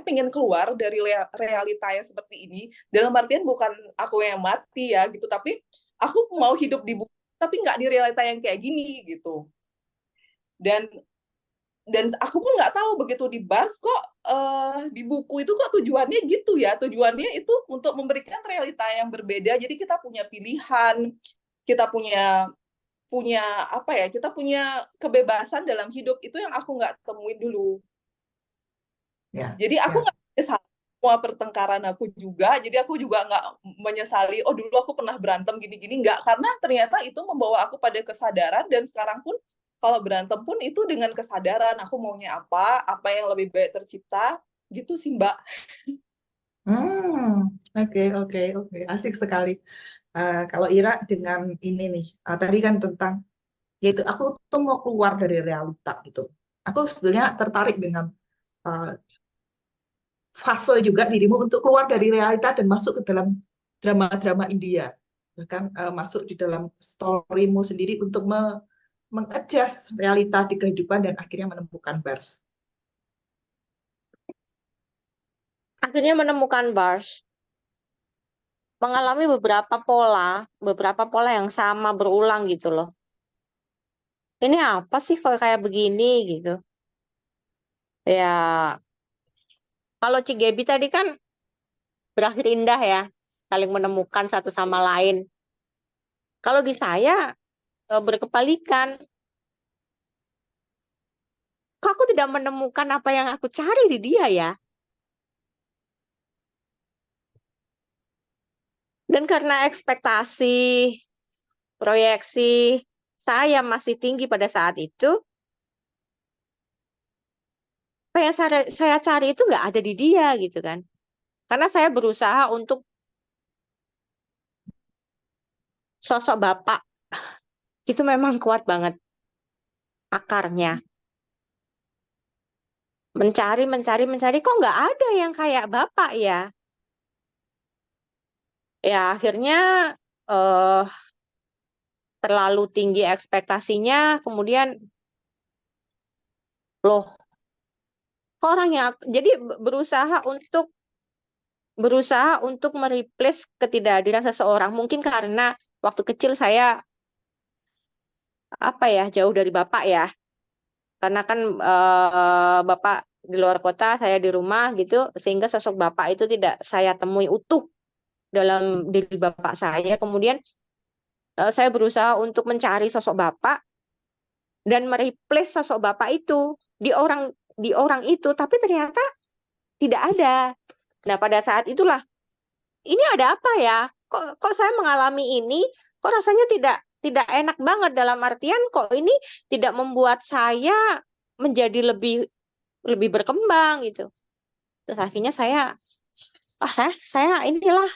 S2: pengen keluar dari realita yang seperti ini, dalam artian bukan aku yang mati ya gitu, tapi aku mau hidup di buku, tapi nggak di realita yang kayak gini gitu. Dan aku pun nggak tahu begitu di bars kok di buku itu kok tujuannya gitu ya, tujuannya itu untuk memberikan realita yang berbeda, jadi kita punya pilihan, kita punya apa ya, kita punya kebebasan dalam hidup, itu yang aku nggak temuin dulu.
S1: Ya,
S2: Jadi aku
S1: ya.
S2: nggak menyesali semua pertengkaran aku juga, jadi aku juga nggak menyesali, oh dulu aku pernah berantem gini-gini, nggak, karena ternyata itu membawa aku pada kesadaran, dan sekarang pun kalau berantem pun itu dengan kesadaran, aku maunya apa yang lebih baik tercipta, gitu sih Mbak.
S1: Oke, asik sekali. Kalau Ira dengan ini nih, tadi kan tentang, yaitu aku tuh mau keluar dari realita gitu. Aku sebetulnya tertarik dengan fase juga dirimu untuk keluar dari realita dan masuk ke dalam drama-drama India. Bahkan masuk di dalam storymu sendiri untuk mengadjust realita di kehidupan dan akhirnya menemukan bars.
S3: Akhirnya menemukan bars, mengalami beberapa pola yang sama berulang gitu loh. Ini apa sih kalau kayak begini gitu? Ya, kalau Cigebi tadi kan berakhir indah ya, saling menemukan satu sama lain. Kalau di saya berkebalikan, kok aku tidak menemukan apa yang aku cari di dia ya? Dan karena ekspektasi, proyeksi saya masih tinggi pada saat itu, apa yang saya cari itu nggak ada di dia gitu kan. Karena saya berusaha untuk sosok bapak itu memang kuat banget akarnya. Mencari, kok nggak ada yang kayak bapak ya. Ya akhirnya eh, terlalu tinggi ekspektasinya, kemudian loh, kok orang yang jadi berusaha untuk mereplace ketidakhadiran seseorang. Mungkin karena waktu kecil saya apa ya, jauh dari bapak ya. Karena kan bapak di luar kota, saya di rumah gitu, sehingga sosok bapak itu tidak saya temui utuh dalam diri bapak saya. Kemudian saya berusaha untuk mencari sosok bapak dan mereplace sosok bapak itu di orang itu, tapi ternyata tidak ada. Nah, pada saat itulah, ini ada apa ya? Kok saya mengalami ini? Kok rasanya tidak enak banget, dalam artian kok ini tidak membuat saya menjadi lebih berkembang gitu. Terus akhirnya saya inilah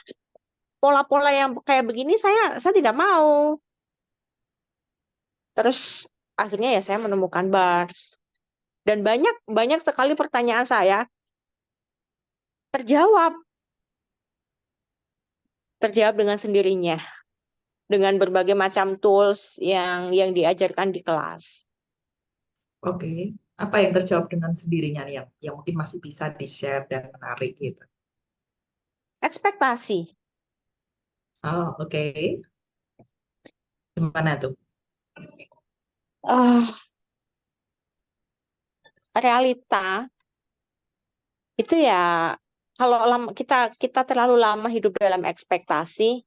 S3: pola-pola yang kayak begini saya tidak mau. Terus akhirnya ya saya menemukan bars. Dan banyak sekali pertanyaan saya terjawab dengan sendirinya, dengan berbagai macam tools yang diajarkan di kelas.
S1: Oke. Apa yang terjawab dengan sendirinya nih yang mungkin masih bisa di-share dan menarik gitu?
S3: Ekspektasi.
S1: Oh, oke. Gimana tuh?
S3: Ah, realita itu ya, kalau kita terlalu lama hidup dalam ekspektasi,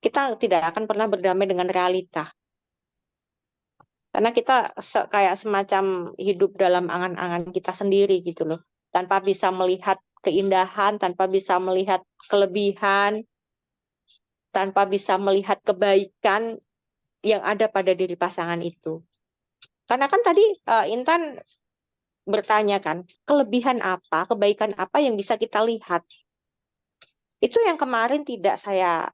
S3: kita tidak akan pernah berdamai dengan realita. Karena kita kayak semacam hidup dalam angan-angan kita sendiri gitu loh. Tanpa bisa melihat keindahan, tanpa bisa melihat kelebihan, tanpa bisa melihat kebaikan yang ada pada diri pasangan itu. Karena kan tadi Intan bertanya kan, kelebihan apa, kebaikan apa yang bisa kita lihat. Itu yang kemarin tidak saya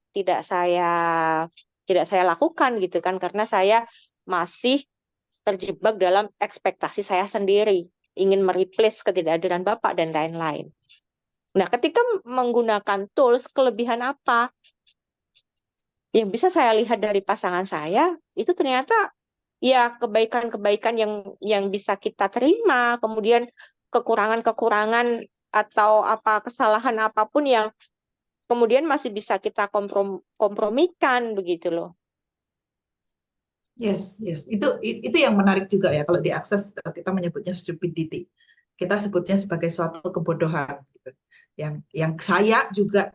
S3: lakukan gitu kan, karena saya masih terjebak dalam ekspektasi saya sendiri, ingin mereplace ketidakhadiran Bapak dan lain-lain. Nah, ketika menggunakan tools, kelebihan apa yang bisa saya lihat dari pasangan saya, itu ternyata ya kebaikan-kebaikan yang bisa kita terima, kemudian kekurangan-kekurangan atau apa kesalahan apapun yang kemudian masih bisa kita kompromikan begitu loh.
S1: Yes, yes. Itu yang menarik juga ya kalau diakses kita menyebutnya stupidity. Kita sebutnya sebagai suatu kebodohan gitu. Yang saya juga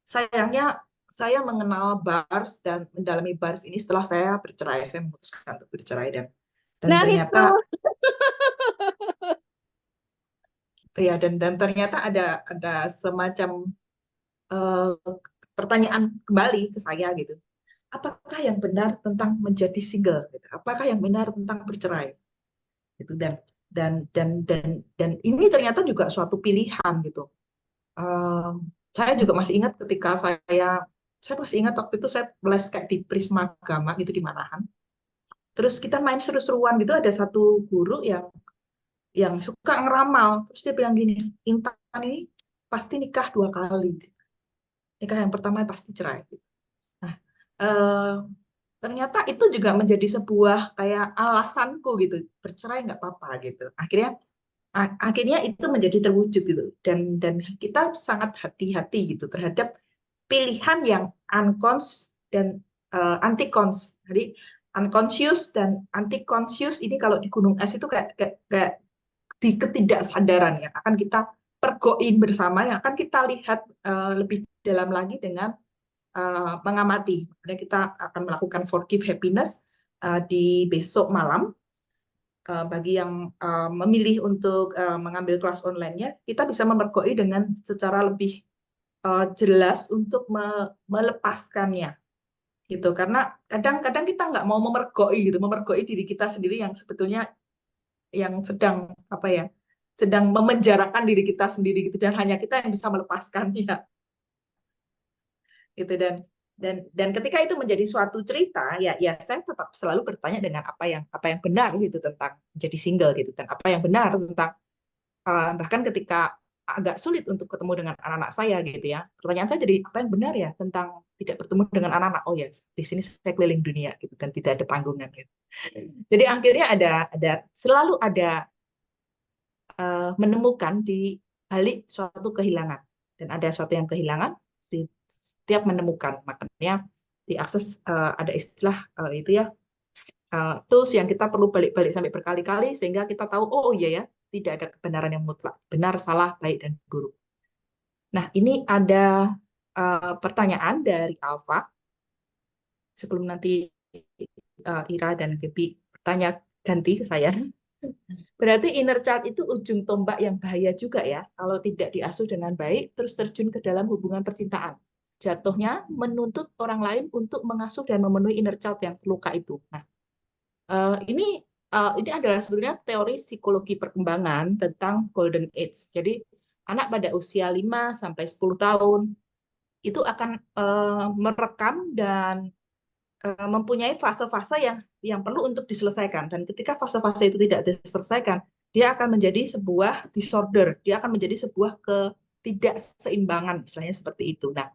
S1: sayangnya saya mengenal bars dan mendalami bars ini setelah saya bercerai. Saya memutuskan untuk bercerai dan
S3: Nah itu.
S1: ternyata ya dan ternyata ada semacam eh, pertanyaan kembali ke saya gitu. Apakah yang benar tentang menjadi single? Gitu? Apakah yang benar tentang bercerai? Gitu dan ini ternyata juga suatu pilihan gitu. Saya juga masih ingat ketika saya masih ingat waktu itu saya les kayak di Prisma Agama gitu di Manahan. Terus kita main seru-seruan gitu ada satu guru yang suka ngeramal. Terus dia bilang gini, Intan ini pasti nikah 2 kali. Nikah yang pertama pasti cerai. Nah, eh, ternyata itu juga menjadi sebuah kayak alasanku gitu, bercerai nggak apa-apa gitu. Akhirnya itu menjadi terwujud gitu, dan kita sangat hati-hati gitu terhadap pilihan yang unconscious dan anti-conscious. Jadi unconscious dan anti-conscious ini kalau di gunung es itu kayak di ketidaksadaran yang akan kita pergoin bersama, yang akan kita lihat lebih dalam lagi dengan mengamati. Makanya kita akan melakukan forgive happiness di besok malam. Bagi yang memilih untuk mengambil kelas online-nya, kita bisa memergoi dengan secara lebih jelas untuk melepaskannya. Gitu. Karena kadang-kadang kita nggak mau memergoi diri kita sendiri yang sebetulnya yang sedang apa ya, sedang memenjarakan diri kita sendiri gitu, dan hanya kita yang bisa melepaskannya. Gitu dan ketika itu menjadi suatu cerita ya saya tetap selalu bertanya dengan apa yang benar gitu tentang jadi single gitu, dan apa yang benar tentang bahkan ketika agak sulit untuk ketemu dengan anak-anak saya gitu ya, pertanyaan saya jadi apa yang benar ya tentang tidak bertemu dengan anak-anak. Oh ya, di sini saya keliling dunia gitu dan tidak ada tanggungan gitu. Jadi akhirnya selalu ada menemukan di balik suatu kehilangan, dan ada suatu yang kehilangan di setiap menemukan. Makanya diakses ada istilah itu ya, tools yang kita perlu balik-balik sampai berkali-kali sehingga kita tahu oh iya ya, tidak ada kebenaran yang mutlak, benar salah baik dan buruk. Nah ini ada pertanyaan dari Alfa sebelum nanti Ira dan Gebi bertanya ganti ke saya. Berarti inner child itu ujung tombak yang bahaya juga ya, kalau tidak diasuh dengan baik, terus terjun ke dalam hubungan percintaan. Jatuhnya menuntut orang lain untuk mengasuh dan memenuhi inner child yang terluka itu. Nah, ini adalah sebetulnya teori psikologi perkembangan tentang golden age. Jadi, anak pada usia 5 sampai 10 tahun itu akan merekam dan mempunyai fase-fase yang perlu untuk diselesaikan. Dan ketika fase-fase itu tidak diselesaikan, dia akan menjadi sebuah disorder, dia akan menjadi sebuah ketidakseimbangan, misalnya seperti itu. Nah,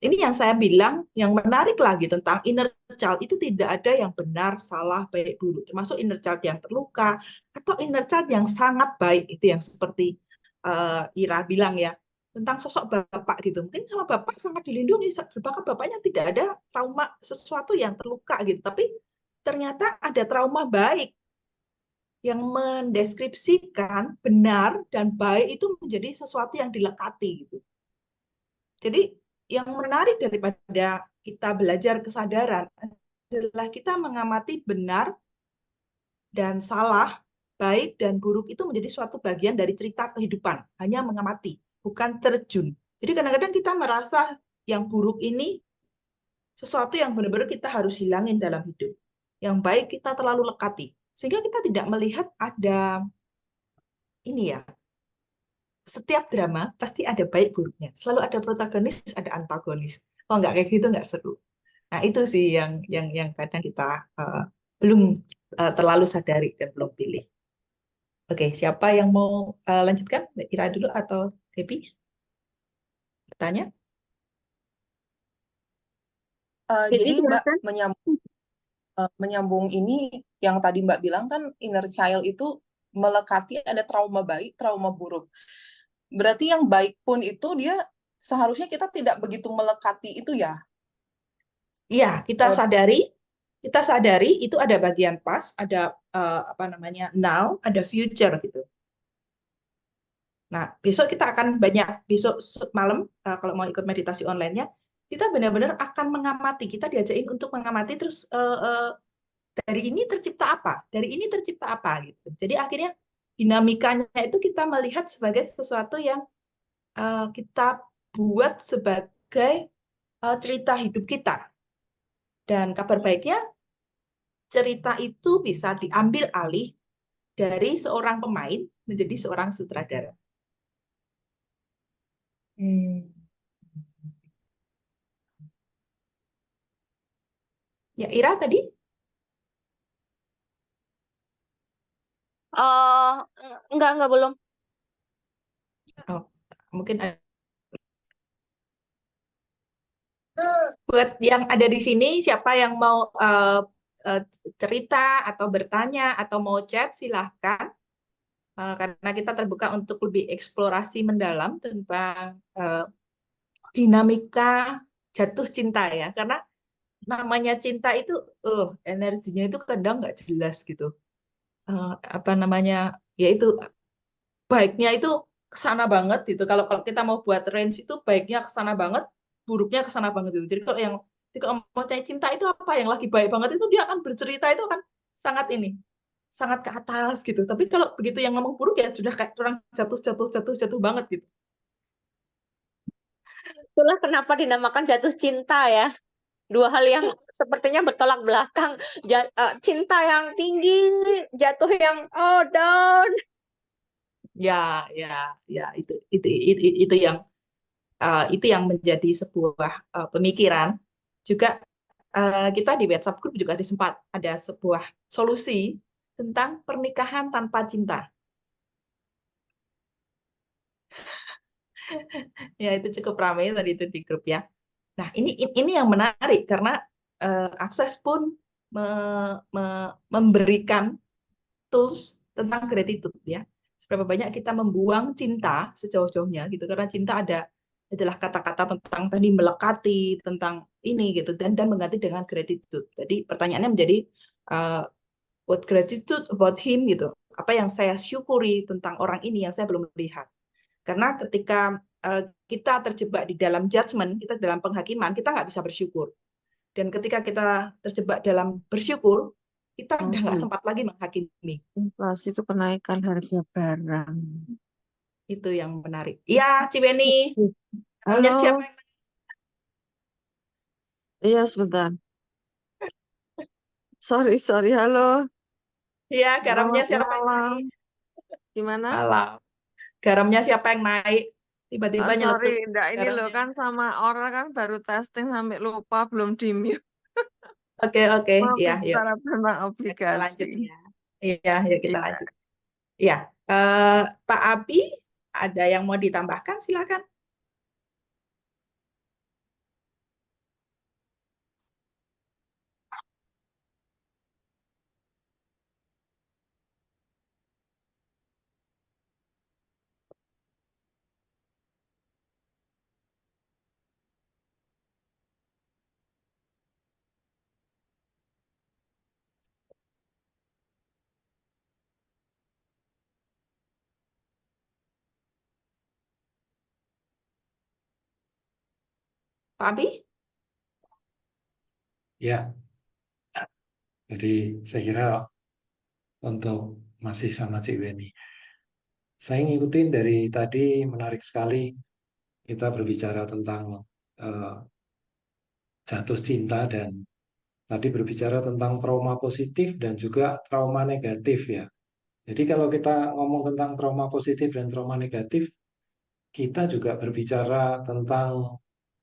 S1: ini yang saya bilang, yang menarik lagi tentang inner child itu tidak ada yang benar, salah, baik, buruk. Termasuk inner child yang terluka, atau inner child yang sangat baik, itu yang seperti Ira bilang ya, tentang sosok bapak gitu. Mungkin sama bapak sangat dilindungi, bahkan bapaknya tidak ada trauma sesuatu yang terluka gitu. Tapi ternyata ada trauma baik yang mendeskripsikan benar dan baik itu menjadi sesuatu yang dilekati gitu. Jadi yang menarik daripada kita belajar kesadaran adalah kita mengamati benar dan salah, baik dan buruk itu menjadi suatu bagian dari cerita kehidupan. Hanya mengamati, bukan terjun. Jadi kadang-kadang kita merasa yang buruk ini sesuatu yang benar-benar kita harus hilangin dalam hidup. Yang baik kita terlalu lekati. Sehingga kita tidak melihat ada ini ya, setiap drama pasti ada baik buruknya. Selalu ada protagonis, ada antagonis. Kalau nggak kayak gitu nggak seru. Nah, itu sih yang kadang kita belum terlalu sadari dan belum pilih. Oke, siapa yang mau lanjutkan? Mbak Ira dulu atau Debbie? Bertanya?
S2: Jadi Mbak
S3: silakan.
S2: menyambung ini yang tadi Mbak bilang kan inner child itu melekati ada trauma baik, trauma buruk. Berarti yang baik pun itu dia seharusnya kita tidak begitu melekati itu ya.
S1: Iya,
S2: Eh,
S1: kita sadari itu ada bagian past, ada apa namanya now, ada future gitu. Nah, besok kita akan besok malam kalau mau ikut meditasi online-nya, kita benar-benar akan mengamati. Kita diajakin untuk mengamati terus dari ini tercipta apa? Dari ini tercipta apa gitu. Jadi akhirnya dinamikanya itu kita melihat sebagai sesuatu yang kita buat sebagai cerita hidup kita. Dan kabar baiknya cerita itu bisa diambil alih dari seorang pemain menjadi seorang sutradara. Ya, Ira tadi?
S3: Enggak belum.
S1: Oh, mungkin buat yang ada di sini, siapa yang mau cerita atau bertanya atau mau chat, silahkan. Karena kita terbuka untuk lebih eksplorasi mendalam tentang dinamika jatuh cinta ya. Karena namanya cinta itu, energinya itu kadang nggak jelas gitu. Apa namanya, ya itu baiknya itu kesana banget gitu. Kalau kita mau buat range itu baiknya kesana banget, buruknya kesana banget gitu. Jadi kalau mau cari cinta itu apa yang lagi baik banget itu dia akan bercerita itu kan sangat ini, sangat ke atas gitu. Tapi kalau begitu yang ngomong buruk ya sudah kayak orang jatuh banget gitu.
S3: Itulah kenapa dinamakan jatuh cinta ya. Dua hal yang sepertinya bertolak belakang. Cinta yang tinggi, jatuh yang down.
S1: Ya itu yang menjadi sebuah pemikiran. Juga kita di WhatsApp group juga ada sebuah solusi tentang pernikahan tanpa cinta. Ya itu cukup ramai tadi itu di grup ya. Nah ini yang menarik karena Akses pun memberikan tools tentang gratitude ya. Seberapa banyak kita membuang cinta sejauh-jauhnya gitu karena cinta adalah kata-kata tentang tadi melekati tentang ini gitu dan mengganti dengan gratitude. Jadi pertanyaannya menjadi what gratitude about him gitu. Apa yang saya syukuri tentang orang ini yang saya belum lihat. Karena ketika kita terjebak di dalam judgment, kita dalam penghakiman, kita nggak bisa bersyukur. Dan ketika kita terjebak dalam bersyukur, kita udah nggak sempat lagi menghakimi.
S4: Inflasi itu kenaikan harga barang.
S1: Itu yang menarik. Iya, Ciweni.
S4: Halo.
S1: Maunya siapa yang
S4: Iya, sebentar. Sorry. Halo.
S1: Iya, garamnya
S4: Selamat
S1: siapa yang
S4: malam.
S1: naik?
S4: Gimana?
S1: Malam. Garamnya siapa yang naik? Tiba-tiba nyeletuk
S4: Sorry, enggak ini loh
S1: garamnya.
S4: kan sama orang kan baru testing sampai lupa belum di mute.
S1: Oke,
S4: Mau
S1: iya, yuk.
S4: bicara tentang
S1: Ya, kita lanjut
S4: aplikasi.
S1: ya. Iya, yuk kita
S4: Iya.
S1: lanjut. Ya, Pak Abi, ada yang mau ditambahkan? Silakan. Pak Abi?
S5: Ya, jadi saya kira untuk masih sama Cik Weni, saya ngikutin dari tadi, menarik sekali kita berbicara tentang eh, jatuh cinta, dan tadi berbicara tentang trauma positif dan juga trauma negatif ya. Jadi kalau kita ngomong tentang trauma positif dan trauma negatif, kita juga berbicara tentang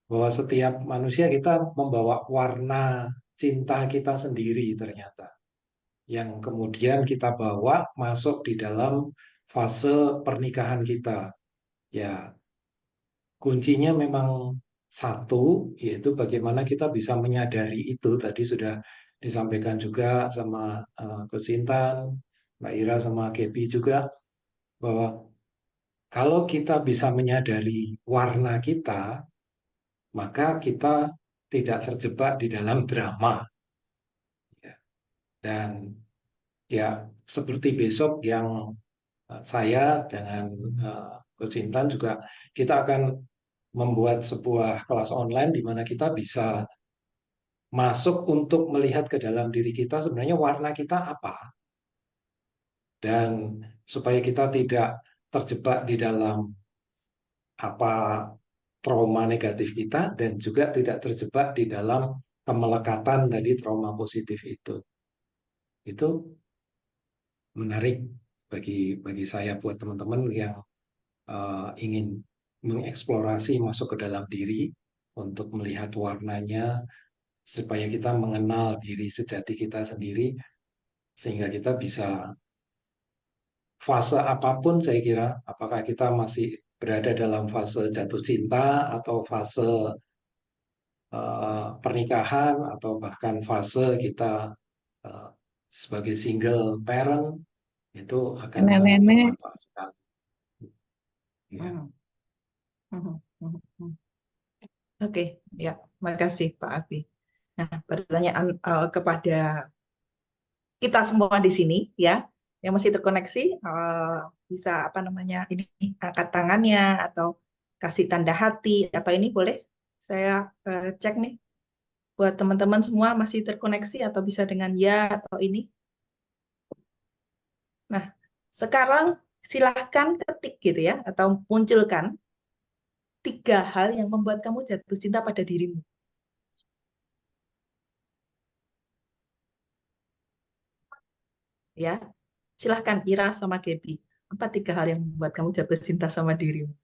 S5: bahwa setiap manusia kita membawa warna cinta kita sendiri ternyata, yang kemudian kita bawa masuk di dalam fase pernikahan kita. Ya, kuncinya memang satu, yaitu bagaimana kita bisa menyadari itu. Tadi sudah disampaikan juga sama Coach Intan, Mbak Ira sama Gaby juga, bahwa kalau kita bisa menyadari warna kita, maka kita tidak terjebak di dalam drama. Ya. Dan ya, seperti besok yang saya dengan Coach Intan juga, kita akan membuat sebuah kelas online di mana kita bisa masuk untuk melihat ke dalam diri kita sebenarnya warna kita apa. Dan supaya kita tidak terjebak di dalam apa trauma negatif kita, dan juga tidak terjebak di dalam kemelekatan tadi trauma positif itu. Itu menarik bagi saya, buat teman-teman yang ingin mengeksplorasi masuk ke dalam diri untuk melihat warnanya, supaya kita mengenal diri sejati kita sendiri, sehingga kita bisa fase apapun, saya kira, apakah kita masih berada dalam fase jatuh cinta atau fase pernikahan, atau bahkan fase kita uh, sebagai single parent, itu akan sangat
S4: Nenek-nenek.
S5: bermanfaat sekali. Ya.
S1: Oke, ya, makasih Pak Abi. Nah, pertanyaan kepada kita semua di sini ya, yang masih terkoneksi, bisa apa namanya ini, angkat tangannya atau kasih tanda hati atau ini boleh saya cek nih buat teman-teman semua masih terkoneksi atau bisa dengan ya atau ini. Nah, sekarang silahkan ketik gitu ya, atau munculkan 3 hal yang membuat kamu jatuh cinta pada dirimu. Ya, silahkan Ira sama Gaby. Apa 3 hal yang membuat kamu jatuh cinta sama dirimu?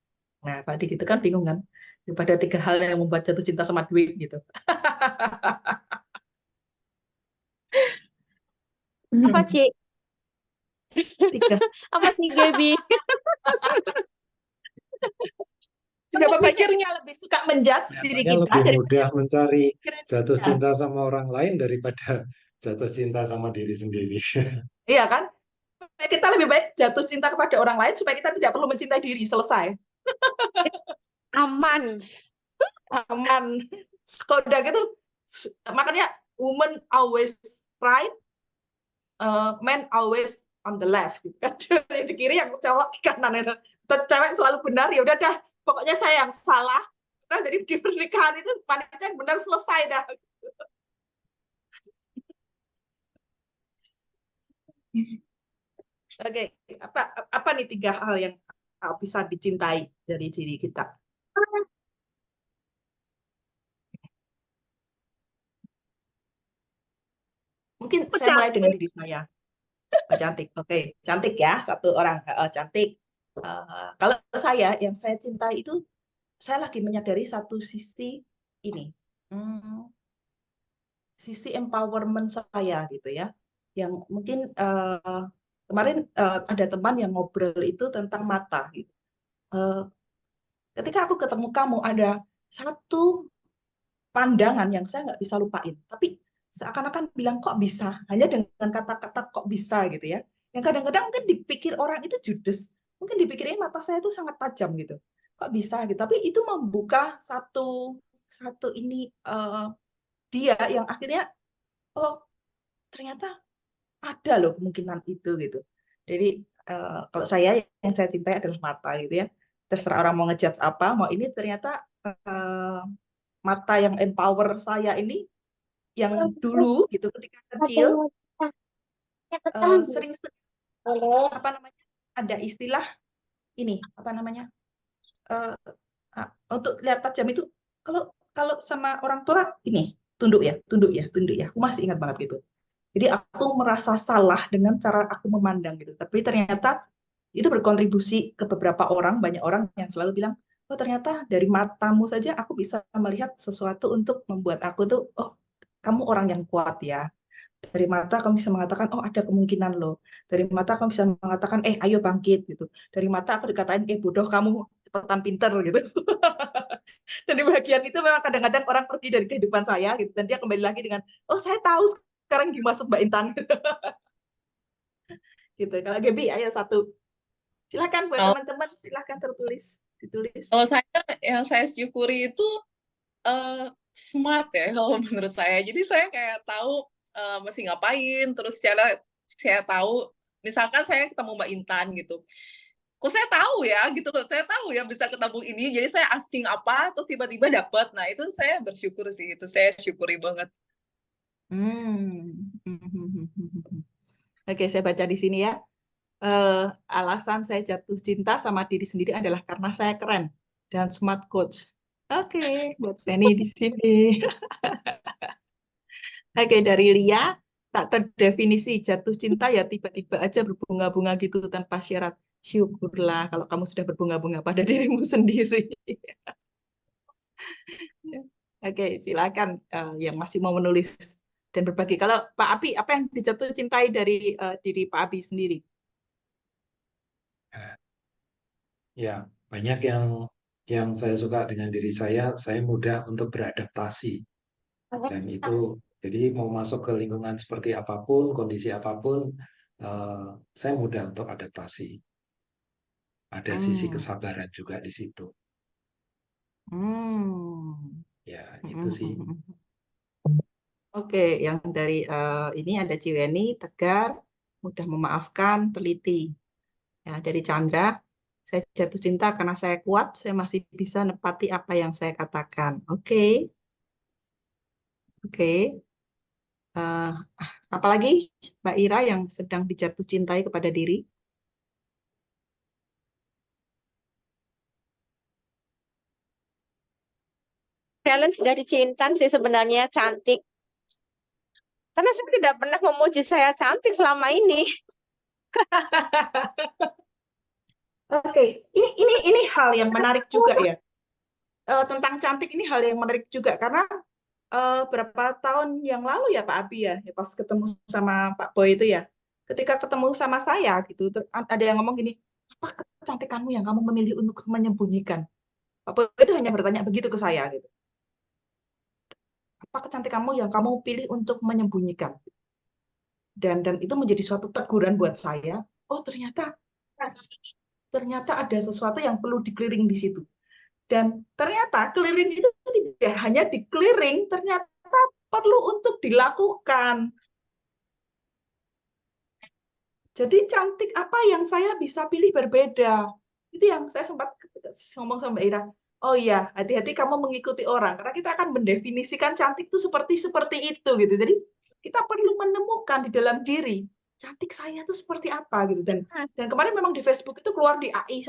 S1: Nah, tadi gitu kan bingung kan? Daripada 3 hal yang membuat jatuh cinta sama duit gitu.
S3: Apa, Ci?
S1: 3.
S3: Apa, Ci, Gaby?
S1: Sudah
S2: Saya pikir
S1: pikirnya lebih suka menjudge diri
S5: Kelihatannya
S1: kita
S5: lebih
S1: daripada
S5: mudah mencari
S1: pikiran
S5: jatuh
S1: kita.
S5: cinta sama orang lain daripada jatuh cinta sama diri sendiri.
S1: Iya kan? Kita lebih baik jatuh cinta kepada orang lain supaya kita tidak perlu mencintai diri. Selesai.
S3: Aman.
S1: Aman. Kalau udah gitu, makanya woman always right, man always on the left. Gitu kan. Di kiri, yang cowok di kanan itu. Cewek selalu benar, ya udah dah. Pokoknya saya yang salah. Nah, jadi di pernikahan itu panitia yang benar, selesai dah. Oke, apa nih 3 hal yang bisa dicintai dari diri kita? Mungkin saya mulai dengan diri saya. Cantik, oke, cantik ya, 1 orang, cantik. Kalau saya, yang saya cintai itu, saya lagi menyadari satu sisi ini, sisi empowerment saya gitu ya. Yang mungkin kemarin ada teman yang ngobrol itu tentang mata gitu. Ketika aku ketemu kamu ada satu pandangan yang saya nggak bisa lupain, tapi seakan-akan bilang kok bisa, hanya dengan kata-kata kok bisa gitu ya. Yang kadang-kadang mungkin dipikir orang itu judes, mungkin dipikirnya mata saya itu sangat tajam gitu. Kok bisa gitu, tapi itu membuka satu ini dia yang akhirnya oh ternyata ada loh kemungkinan itu gitu. Jadi kalau saya yang saya cintai adalah mata gitu ya. Terserah orang mau ngejudge apa, mau ini ternyata mata yang empower saya ini yang dulu gitu ketika kecil sering apa namanya ada istilah ini apa namanya untuk lihat tajam itu kalau kalau sama orang tua ini tunduk ya tunduk ya tunduk ya. Aku masih ingat banget gitu. Jadi aku merasa salah dengan cara aku memandang gitu. Tapi ternyata itu berkontribusi ke beberapa orang, banyak orang yang selalu bilang, oh ternyata dari matamu saja aku bisa melihat sesuatu untuk membuat aku tuh, oh kamu orang yang kuat ya. Dari mata kamu bisa mengatakan, oh ada kemungkinan loh. Dari mata kamu bisa mengatakan, ayo bangkit gitu. Dari mata aku dikatain, bodoh kamu cepetan pinter gitu. Dan di bagian itu memang kadang-kadang orang pergi dari kehidupan saya gitu. Dan dia kembali lagi dengan, oh saya tahu sekarang dimasuk Mbak Intan. Gitu. Kalau Gaby, ayo satu. Silakan buat
S2: Kalau
S1: teman-teman, silakan ditulis.
S2: kalau saya yang saya syukuri itu smart ya kalau menurut saya. Jadi saya kayak tahu mesti ngapain, terus secara saya tahu, misalkan saya ketemu Mbak Intan gitu. Kok saya tahu ya gitu loh, saya tahu ya bisa ketemu ini, jadi saya asking apa, terus tiba-tiba dapet. Nah itu saya bersyukur sih, itu saya syukuri banget.
S1: Oke, saya baca di sini ya. Alasan saya jatuh cinta sama diri sendiri adalah karena saya keren dan smart coach. Oke, buat Penny di sini. Oke, dari Lia, tak terdefinisi jatuh cinta ya tiba-tiba aja berbunga-bunga gitu tanpa syarat. Syukurlah kalau kamu sudah berbunga-bunga pada dirimu sendiri. Oke, silakan yang masih mau menulis dan berbagi. Kalau Pak Abi, apa yang dijatuh cintai dari diri Pak Abi sendiri?
S5: Ya, banyak yang saya suka dengan diri saya mudah untuk beradaptasi. Dan itu, jadi mau masuk ke lingkungan seperti apapun, kondisi apapun, saya mudah untuk adaptasi. Ada sisi kesabaran juga di situ. Ya, itu sih.
S1: Oke, yang dari ini ada Ciweni, tegar, mudah memaafkan, teliti. Ya, dari Chandra, saya jatuh cinta karena saya kuat, saya masih bisa nepati apa yang saya katakan. Oke, oke. Apalagi Mbak Ira yang sedang dijatuh cintai kepada diri?
S3: Challenge dari Cintan sih sebenarnya cantik. Karena saya tidak pernah memuji saya cantik selama ini.
S1: Oke, ini hal yang menarik juga ya. Tentang cantik ini hal yang menarik juga karena berapa tahun yang lalu ya Pak Abi ya, pas ketemu sama Pak Boy itu ya. Ketika ketemu sama saya gitu, ada yang ngomong gini, apa kecantikanmu yang kamu memilih untuk menyembunyikan? Pak Boy itu hanya bertanya begitu ke saya gitu. Apa kecantikanmu yang kamu pilih untuk menyembunyikan? Dan itu menjadi suatu teguran buat saya. Oh ternyata ada sesuatu yang perlu di-clearing di situ. Dan ternyata clearing itu tidak hanya di-clearing, ternyata perlu untuk dilakukan. Jadi cantik apa yang saya bisa pilih berbeda. Itu yang saya sempat ngomong sama Mbak Ira. Oh iya, hati-hati kamu mengikuti orang. Karena kita akan mendefinisikan cantik itu seperti itu gitu. Jadi kita perlu menemukan di dalam diri cantik saya itu seperti apa gitu. Dan kemarin memang di Facebook itu keluar di AI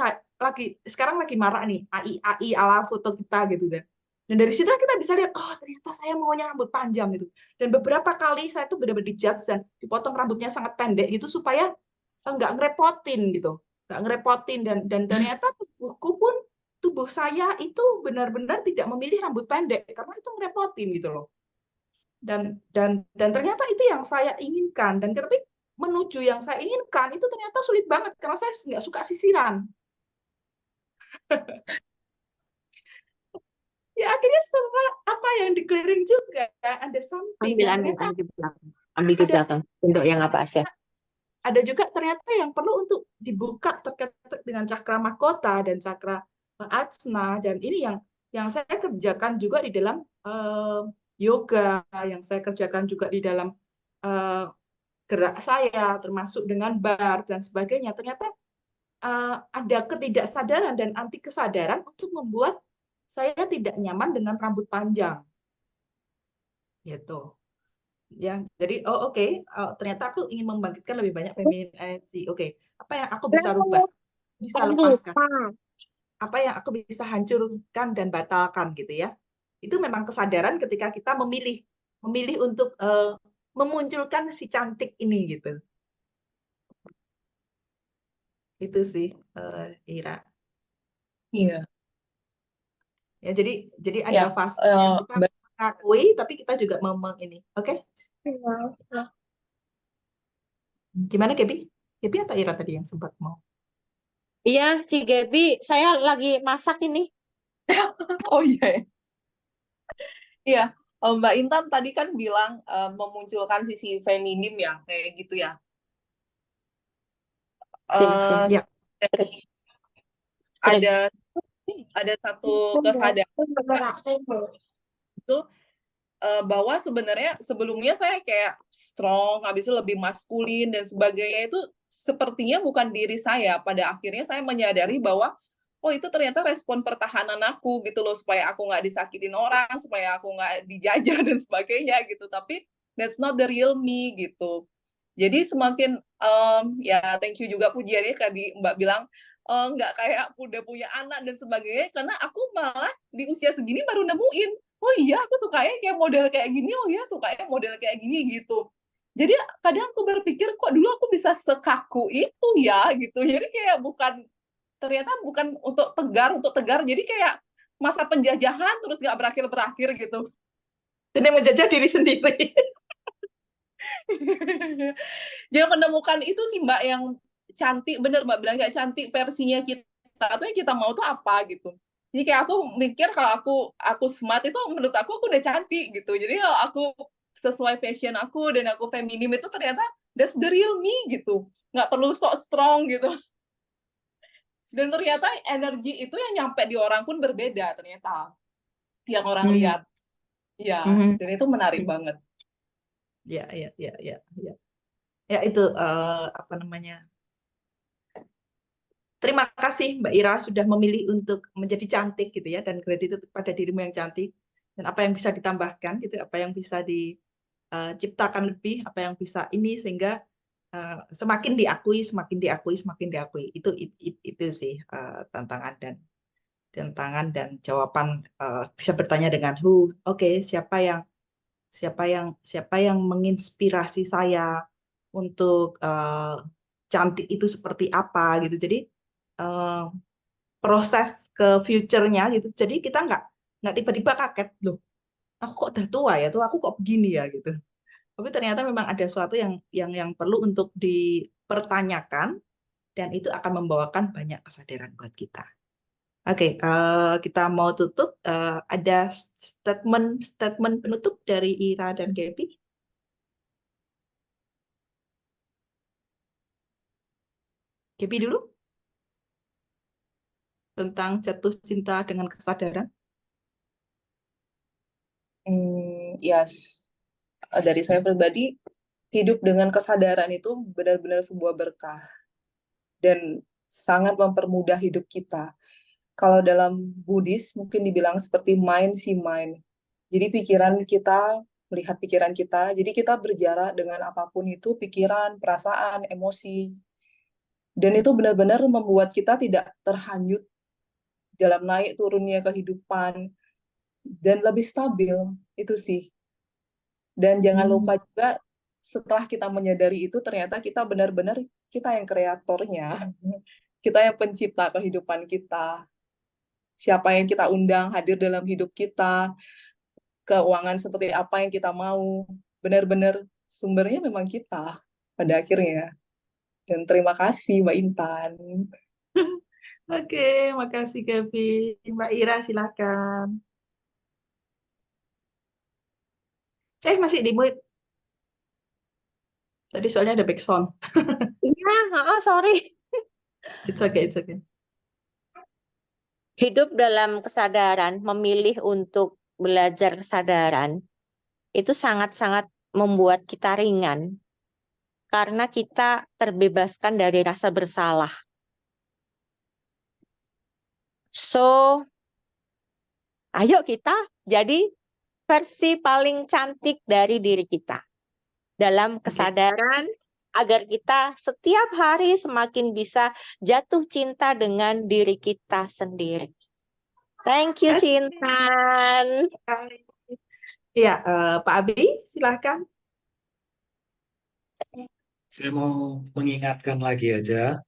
S1: sekarang lagi marak nih AI ala foto kita gitu kan. Dan dari situ kita bisa lihat, oh ternyata saya maunya rambut panjang gitu. Dan beberapa kali saya tuh benar-benar dijudge dan dipotong rambutnya sangat pendek gitu supaya nggak ngerepotin gitu. Nggak ngerepotin dan ternyata tubuh saya itu benar-benar tidak memilih rambut pendek karena itu ngerepotin gitu loh. dan ternyata itu yang saya inginkan, dan tapi menuju yang saya inginkan itu ternyata sulit banget karena saya nggak suka sisiran. Ya akhirnya setelah apa yang dikeliling juga ada something
S3: Ambil,
S1: yang
S3: ambil,
S1: ternyata
S3: ambil di belakang. Ambil di
S1: ada
S3: belakang. Untuk yang apa aja.
S1: ada juga ternyata yang perlu untuk dibuka terkait dengan cakra mahkota dan cakra ajna, dan ini yang saya kerjakan juga di dalam yoga, yang saya kerjakan juga di dalam gerak saya, termasuk dengan bar dan sebagainya. Ternyata ada ketidaksadaran dan anti kesadaran untuk membuat saya tidak nyaman dengan rambut panjang, gitu. Ya, jadi oke, ternyata aku ingin membangkitkan lebih banyak feminine energy. Oke, apa yang aku bisa rubah, bisa lepaskan, apa yang aku bisa hancurkan dan batalkan, gitu ya. Itu memang kesadaran ketika kita memilih untuk memunculkan si cantik ini, gitu. Itu sih, Ira.
S2: Iya.
S1: Ya, jadi ada
S2: Ya,
S1: fase yang kita mengakui, tapi kita juga ini. Oke? Gimana, Gaby? Gaby atau Ira tadi yang sempat mau?
S3: Iya, Ci Gaby, saya lagi masak ini.
S2: oh iya. Iya, Mbak Intan tadi kan bilang memunculkan sisi feminim ya, kayak gitu ya.
S3: Sini, sini.
S2: Eh,
S1: Ya.
S2: ada satu kesadaran itu bahwa sebenarnya sebelumnya saya kayak strong, habis itu lebih maskulin dan sebagainya, itu sepertinya bukan diri saya. Pada akhirnya saya menyadari bahwa oh itu ternyata respon pertahanan aku gitu loh, supaya aku nggak disakitin orang, supaya aku nggak dijajah dan sebagainya gitu. Tapi that's not the real me gitu. Jadi semakin ya thank you juga pujiannya tadi Mbak bilang nggak kayak udah punya anak dan sebagainya, karena aku malah di usia segini baru nemuin oh iya aku sukanya kayak model kayak gini, oh iya sukanya model kayak gini gitu. Jadi kadang aku berpikir kok dulu aku bisa sekaku itu ya gitu. Jadi kayak ternyata bukan untuk tegar, jadi kayak masa penjajahan terus nggak berakhir gitu.
S1: Ini menjajah diri sendiri.
S2: Dia menemukan itu sih Mbak, yang cantik, bener Mbak bilang kayak cantik versinya kita, atau yang kita mau tuh apa gitu. Jadi kayak aku mikir kalau aku smart itu menurut aku udah cantik gitu. Jadi kalau aku sesuai fashion aku dan aku feminim itu ternyata that's the real me gitu. Nggak perlu sok strong gitu. Dan ternyata energi itu yang nyampe di orang pun berbeda ternyata. Yang orang lihat. Ya, dan itu menarik banget.
S1: Ya. Ya itu apa namanya? Terima kasih Mbak Ira sudah memilih untuk menjadi cantik gitu ya, dan gratitude pada dirimu yang cantik, dan apa yang bisa ditambahkan gitu, apa yang bisa diciptakan lebih, apa yang bisa ini, sehingga semakin diakui itu sih tantangan dan jawaban, bisa bertanya dengan who, oke, siapa yang menginspirasi saya untuk cantik itu seperti apa gitu. Jadi proses ke future-nya gitu. Jadi kita nggak tiba-tiba kaget loh. Aku kok udah tua ya, tuh aku kok begini ya gitu. Tapi ternyata memang ada sesuatu yang perlu untuk dipertanyakan, dan itu akan membawakan banyak kesadaran buat kita. Oke, kita mau tutup. Ada statement penutup dari Ira dan Gaby. Gaby dulu tentang jatuh cinta dengan kesadaran.
S2: Yes. Dari saya pribadi, hidup dengan kesadaran itu benar-benar sebuah berkah dan sangat mempermudah hidup kita. Kalau dalam Buddhis mungkin dibilang seperti mind see mind. Jadi pikiran kita melihat pikiran kita, jadi kita berjarak dengan apapun itu, pikiran, perasaan, emosi. Dan itu benar-benar membuat kita tidak terhanyut dalam naik turunnya kehidupan dan lebih stabil, itu sih. Dan jangan lupa juga setelah kita menyadari itu, ternyata kita benar-benar kita yang kreatornya. Kita yang pencipta kehidupan kita. Siapa yang kita undang hadir dalam hidup kita. keuangan seperti apa yang kita mau. Benar-benar sumbernya memang kita pada akhirnya. Dan terima kasih Mbak Intan.
S1: Oke, makasih Kevin. Mbak Ira, silakan. Masih di mute. Tadi soalnya ada back sound.
S3: Iya, sorry.
S1: It's okay, it's okay.
S3: Hidup dalam kesadaran, memilih untuk belajar kesadaran, itu sangat-sangat membuat kita ringan. Karena kita terbebaskan dari rasa bersalah. So, ayo kita jadi versi paling cantik dari diri kita. Dalam kesadaran, agar kita setiap hari semakin bisa jatuh cinta dengan diri kita sendiri. Thank you, Cintan.
S1: Iya, Pak Abi, silakan.
S5: Saya mau mengingatkan lagi aja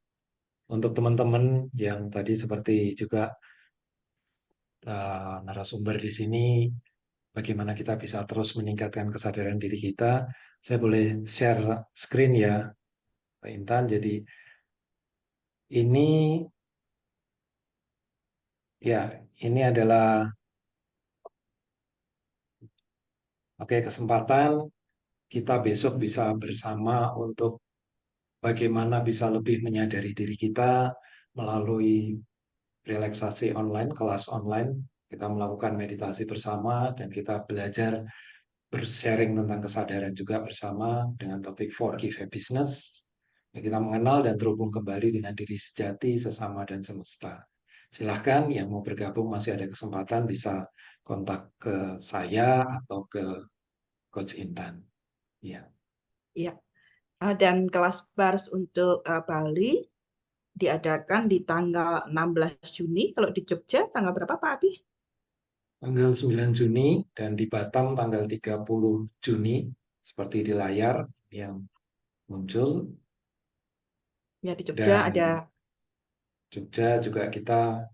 S5: untuk teman-teman yang tadi seperti juga narasumber di sini, bagaimana kita bisa terus meningkatkan kesadaran diri kita. Saya boleh share screen ya, Pak Intan. Jadi ini adalah kesempatan kita besok bisa bersama untuk bagaimana bisa lebih menyadari diri kita melalui relaksasi online, kelas online. Kita melakukan meditasi bersama dan kita belajar bersharing tentang kesadaran juga bersama dengan topik Forgive Happiness. Kita mengenal dan terhubung kembali dengan diri sejati, sesama, dan semesta. Silahkan yang mau bergabung masih ada kesempatan bisa kontak ke saya atau ke Coach Intan. Ya.
S1: Iya. Dan kelas Bars untuk Bali diadakan di tanggal 16 Juni. Kalau di Jogja tanggal berapa Pak Abi?
S5: Tanggal 9 Juni dan di Batam tanggal 30 Juni seperti di layar yang muncul.
S1: Ya, di Jogja
S5: Dan
S1: ada.
S5: Jogja juga kita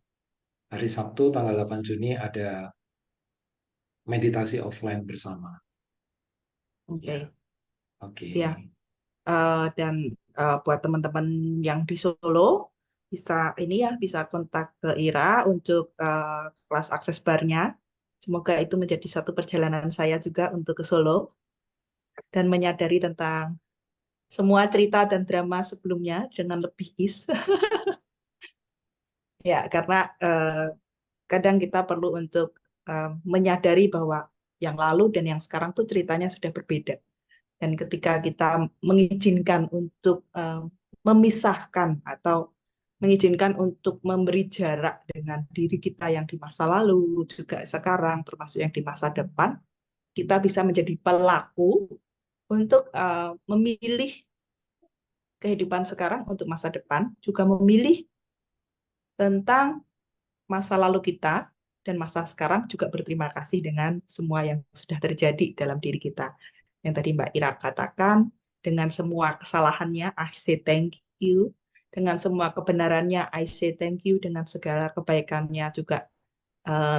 S5: hari Sabtu tanggal 8 Juni ada meditasi offline bersama.
S1: Oke.
S5: Oke.
S1: Ya. Dan buat teman-teman yang di Solo bisa bisa kontak ke Ira untuk kelas akses barnya. Semoga itu menjadi satu perjalanan saya juga untuk ke Solo dan menyadari tentang semua cerita dan drama sebelumnya dengan lebih ease. Ya, karena kadang kita perlu untuk menyadari bahwa yang lalu dan yang sekarang tuh ceritanya sudah berbeda. Dan ketika kita mengizinkan untuk memisahkan atau mengizinkan untuk memberi jarak dengan diri kita yang di masa lalu, juga sekarang, termasuk yang di masa depan, kita bisa menjadi pelaku untuk memilih kehidupan sekarang untuk masa depan, juga memilih tentang masa lalu kita, dan masa sekarang juga berterima kasih dengan semua yang sudah terjadi dalam diri kita. Yang tadi Mbak Ira katakan, dengan semua kesalahannya, I say thank you. Dengan semua kebenarannya, I say thank you. Dengan segala kebaikannya juga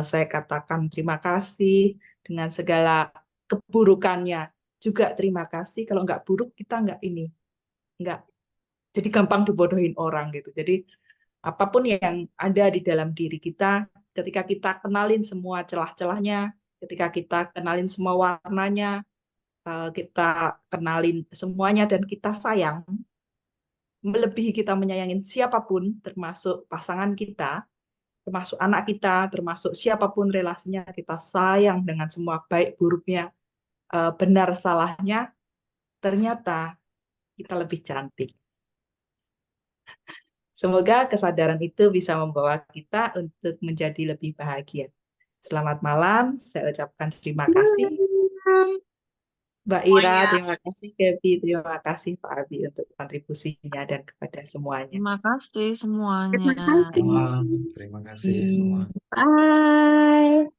S1: saya katakan terima kasih. Dengan segala keburukannya juga terima kasih. Kalau nggak buruk, kita nggak jadi gampang dibodohin orang gitu. Jadi apapun yang ada di dalam diri kita, ketika kita kenalin semua celah-celahnya, ketika kita kenalin semua warnanya, kita kenalin semuanya dan kita sayang, melebihi kita menyayangin siapapun, termasuk pasangan kita, termasuk anak kita, termasuk siapapun relasinya, kita sayang dengan semua baik buruknya, benar salahnya, ternyata kita lebih cantik. Semoga kesadaran itu bisa membawa kita untuk menjadi lebih bahagia. Selamat malam, saya ucapkan terima kasih. Mbak Ira, terima kasih. Gaby, terima kasih Pak Abi untuk kontribusinya dan kepada semuanya.
S4: Terima kasih semuanya.
S3: Terima kasih.
S5: Terima kasih semua.
S3: Bye.